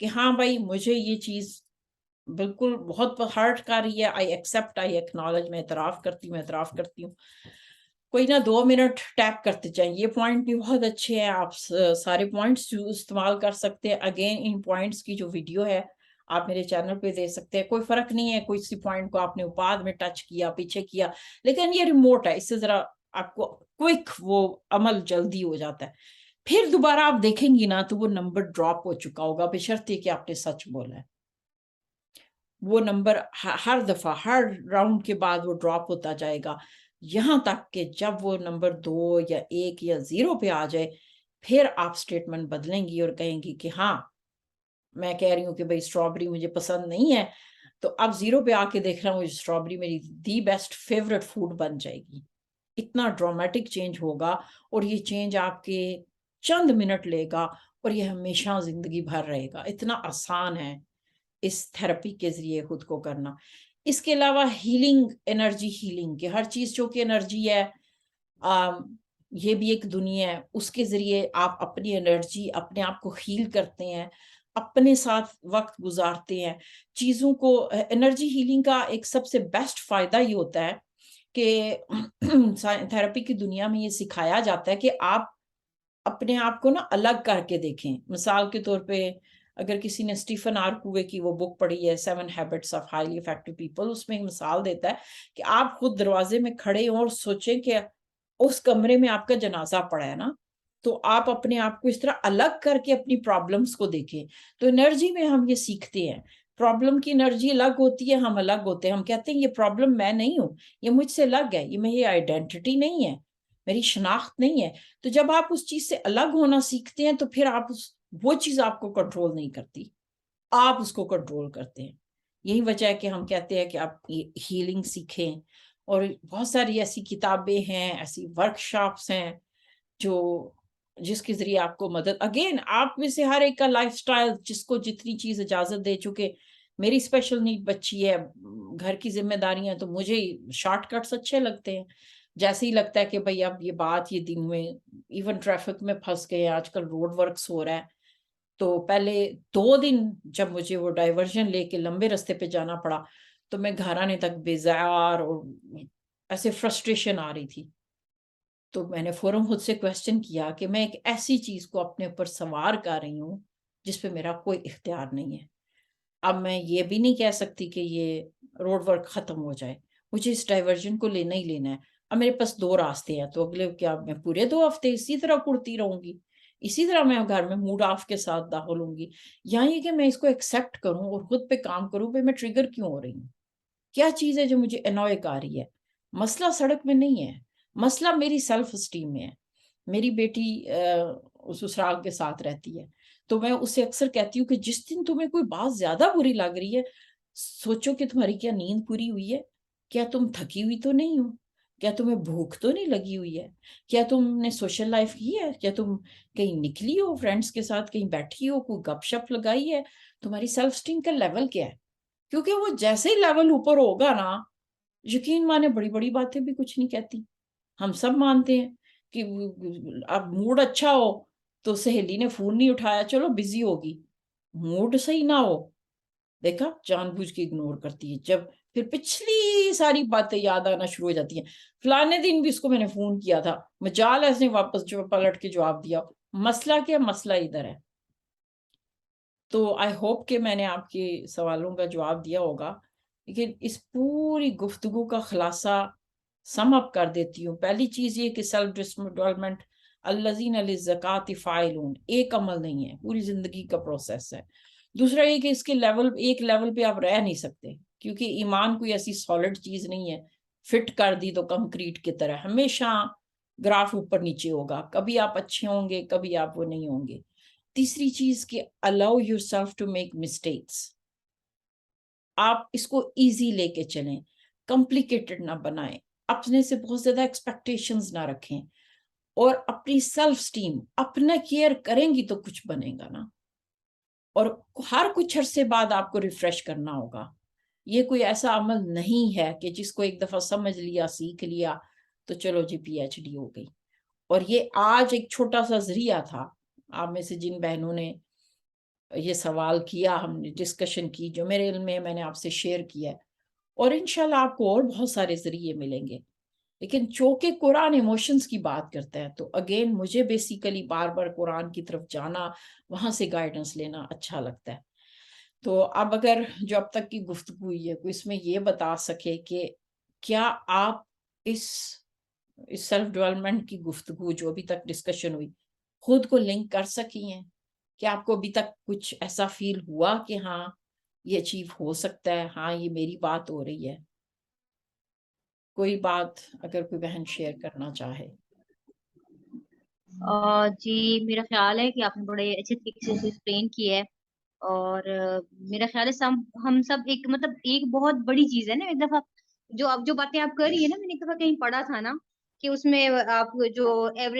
کہ ہاں بھائی مجھے یہ چیز بالکل بہت ہرٹ کر رہی ہے، آئی ایکسیپٹ، آئی ایکنالج، میں اعتراف کرتی ہوں. کوئی نہ 2 منٹ ٹیپ کرتے جائیں. یہ پوائنٹ بھی بہت اچھے ہیں، آپ سارے پوائنٹس استعمال کر سکتے ہیں. اگین ان پوائنٹس کی جو ویڈیو ہے آپ میرے چینل پہ دے سکتے ہیں. کوئی فرق نہیں ہے کوئی سی پوائنٹ کو آپ نے بعد میں ٹچ کیا، پیچھے کیا، لیکن یہ ریموٹ ہے، اس سے ذرا آپ کو کوئک وہ عمل جلدی ہو جاتا ہے. پھر دوبارہ آپ دیکھیں گی نا تو وہ نمبر ڈراپ ہو چکا ہوگا، بشرطیکہ کہ آپ نے سچ بولا ہے. وہ نمبر ہر دفعہ ہر راؤنڈ کے بعد وہ ڈراپ ہوتا جائے گا، یہاں تک کہ جب وہ نمبر 2 یا 1 یا 0 پہ آ جائے پھر آپ سٹیٹمنٹ بدلیں گی اور کہیں گی کہ ہاں میں کہہ رہی ہوں کہ بھئی اسٹرابری مجھے پسند نہیں ہے، تو اب 0 پہ آ کے دیکھ رہا ہوں اسٹرابری میری دی بیسٹ فیورٹ فوڈ بن جائے گی. اتنا ڈرامیٹک چینج ہوگا اور یہ چینج آپ کے چند منٹ لے گا اور یہ ہمیشہ زندگی بھر رہے گا. اتنا آسان ہے اس تھراپی کے ذریعے خود کو کرنا. اس کے علاوہ ہیلنگ، انرجی ہیلنگ، کہ ہر چیز جو کہ انرجی ہے، یہ بھی ایک دنیا ہے، اس کے ذریعے آپ اپنی انرجی اپنے آپ کو ہیل کرتے ہیں، اپنے ساتھ وقت گزارتے ہیں چیزوں کو. انرجی ہیلنگ کا ایک سب سے بیسٹ فائدہ یہ ہوتا ہے کہ تھراپی کی دنیا میں یہ سکھایا جاتا ہے کہ آپ اپنے آپ کو نا الگ کر کے دیکھیں. مثال کے طور پہ اگر کسی نے اسٹیفن آر کوے کی وہ بک پڑھی ہے 7 habits of highly effective people, اس میں ایک مثال دیتا ہے کہ آپ خود دروازے میں کھڑے ہوں اور سوچیں کہ اس کمرے میں آپ کا جنازہ پڑا ہے نا، تو آپ اپنے آپ کو اس طرح الگ کر کے اپنی پرابلمز کو دیکھیں. تو انرجی میں ہم یہ سیکھتے ہیں، پرابلم کی انرجی الگ ہوتی ہے، ہم الگ ہوتے ہیں. ہم کہتے ہیں یہ پرابلم میں نہیں ہوں، یہ مجھ سے الگ ہے، یہ میری آئیڈینٹی نہیں ہے، میری شناخت نہیں ہے. تو جب آپ اس چیز سے الگ ہونا سیکھتے ہیں تو پھر وہ چیز آپ کو کنٹرول نہیں کرتی، آپ اس کو کنٹرول کرتے ہیں. یہی وجہ ہے کہ ہم کہتے ہیں کہ آپ ہیلنگ سیکھیں. اور بہت ساری ایسی کتابیں ہیں، ایسی ورکشاپس ہیں جس کے ذریعے آپ کو مدد. اگین آپ میں سے ہر ایک کا لائف سٹائل جس کو جتنی چیز اجازت دے، چونکہ میری اسپیشل نیڈ بچی ہے، گھر کی ذمہ داریاں، تو مجھے شارٹ کٹس اچھے لگتے ہیں. جیسے ہی لگتا ہے کہ بھئی اب یہ بات یہ دن میں ایون ٹریفک میں پھنس گئے، آج کل روڈ ورکس ہو رہا ہے، تو پہلے 2 دن جب مجھے وہ ڈائیورژن لے کے لمبے رستے پہ جانا پڑا تو میں گھر آنے تک بیزار اور ایسے فرسٹریشن آ رہی تھی. تو میں نے فوراً خود سے کویسچن کیا کہ میں ایک ایسی چیز کو اپنے اوپر سوار کر رہی ہوں جس پہ میرا کوئی اختیار نہیں ہے. اب میں یہ بھی نہیں کہہ سکتی کہ یہ روڈ ورک ختم ہو جائے، مجھے اس ڈائیورژن کو لینا ہی لینا ہے. اب میرے پاس 2 راستے ہیں، تو اگلے کیا میں پورے 2 ہفتے اسی طرح کڑتی رہوں گی، اسی طرح میں گھر میں موڈ آف کے ساتھ داخل ہوں گی، یا یہ کہ میں اس کو ایکسیپٹ کروں اور خود پہ کام کروں پہ میں ٹریگر کیوں ہو رہی ہوں، کیا چیز ہے جو مجھے انوائے آ رہی ہے. مسئلہ سڑک میں نہیں ہے، مسئلہ میری سیلف اسٹیم میں ہے. میری بیٹی سسرال کے ساتھ رہتی ہے, تو میں اسے اکثر کہتی ہوں کہ جس دن تمہیں کوئی بات زیادہ بری لگ رہی ہے, سوچو کہ تمہاری کیا نیند پوری ہوئی ہے, کیا تم تھکی ہوئی تو نہیں ہو, کیا تمہیں بھوک تو نہیں لگی ہوئی ہے, کیا تم نے سوشل لائف کی ہے, کیا تم کہیں نکلی ہو فرینڈس کے ساتھ, کہیں بیٹھی ہو, کوئی گپ شپ لگائی ہے, تمہاری سیلف اسٹیم کا لیول کیا ہے. کیونکہ وہ جیسے ہی لیول اوپر ہوگا نا, یقین مانے بڑی بڑی باتیں بھی کچھ نہیں کہتی. ہم سب مانتے ہیں کہ اب موڈ اچھا ہو تو سہیلی نے فون نہیں اٹھایا, چلو بزی ہوگی, موڈ صحیح نہ ہو, دیکھا جان بوجھ کے اگنور کرتی ہے. جب پھر پچھلی ساری باتیں یاد آنا شروع ہو جاتی ہیں, فلانے دن بھی اس کو میں نے فون کیا تھا, مجال ہے اس نے واپس جو پلٹ کے جواب دیا. مسئلہ کیا, مسئلہ ادھر ہے. تو آئی ہوپ کہ میں نے آپ کے سوالوں کا جواب دیا ہوگا, لیکن اس پوری گفتگو کا خلاصہ سم اپ کر دیتی ہوں. پہلی چیز یہ کہ سیلف ڈیولپمنٹ الذین للزکاۃ فاعلون ایک عمل نہیں ہے, پوری زندگی کا پروسیس ہے. دوسرا یہ کہ اس کے ایک لیول پہ آپ رہ نہیں سکتے, کیونکہ ایمان کوئی ایسی سالڈ چیز نہیں ہے, فٹ کر دی تو کنکریٹ کی طرح ہمیشہ گراف اوپر نیچے ہوگا, کبھی آپ اچھے ہوں گے, کبھی آپ وہ نہیں ہوں گے. تیسری چیز کہ allow yourself to make mistakes. آپ اس کو ایزی لے کے چلیں, کمپلیکیٹڈ نہ بنائیں, اپنے سے بہت زیادہ ایکسپیکٹیشنز نہ رکھیں, اور اپنی سیلف سٹیم اپنا کیئر کریں گی تو کچھ بنے گا نا. اور ہر کچھ عرصے بعد آپ کو ریفریش کرنا ہوگا. یہ کوئی ایسا عمل نہیں ہے کہ جس کو ایک دفعہ سمجھ لیا, سیکھ لیا تو چلو جی پی ایچ ڈی ہو گئی. اور یہ آج ایک چھوٹا سا ذریعہ تھا, آپ میں سے جن بہنوں نے یہ سوال کیا, ہم نے ڈسکشن کی, جو میرے علم میں نے آپ سے شیئر کیا, اور انشاءاللہ آپ کو اور بہت سارے ذریعے ملیں گے. لیکن چونکہ قرآن ایموشنز کی بات کرتا ہے, تو اگین مجھے بیسیکلی بار بار قرآن کی طرف جانا, وہاں سے گائیڈنس لینا اچھا لگتا ہے. تو اب اگر جو اب تک کی گفتگو ہوئی ہے, کوئی اس میں یہ بتا سکے کہ کیا آپ اس سیلف ڈیولپمنٹ کی گفتگو جو ابھی تک ڈسکشن ہوئی, خود کو لنک کر سکی ہیں, کہ آپ کو ابھی تک کچھ ایسا فیل ہوا کہ ہاں یہ اچیو ہو سکتا ہے, ہاں یہ میری بات ہو رہی ہے. کوئی بات اگر کوئی بہن شیئر کرنا چاہے. جی میرا خیال ہے کہ آپ نے بڑے اچھے طریقے سے ایکسپلین کیا ہے, اور میرا خیال ہے ہم سب ایک مطلب ایک بہت بڑی چیز ہے نا, ایک دفعہ جو باتیں آپ کر رہی ہے نا, میں نے ایک دفعہ کہیں پڑھا تھا نا کہ اس میں آپ جو ایوریج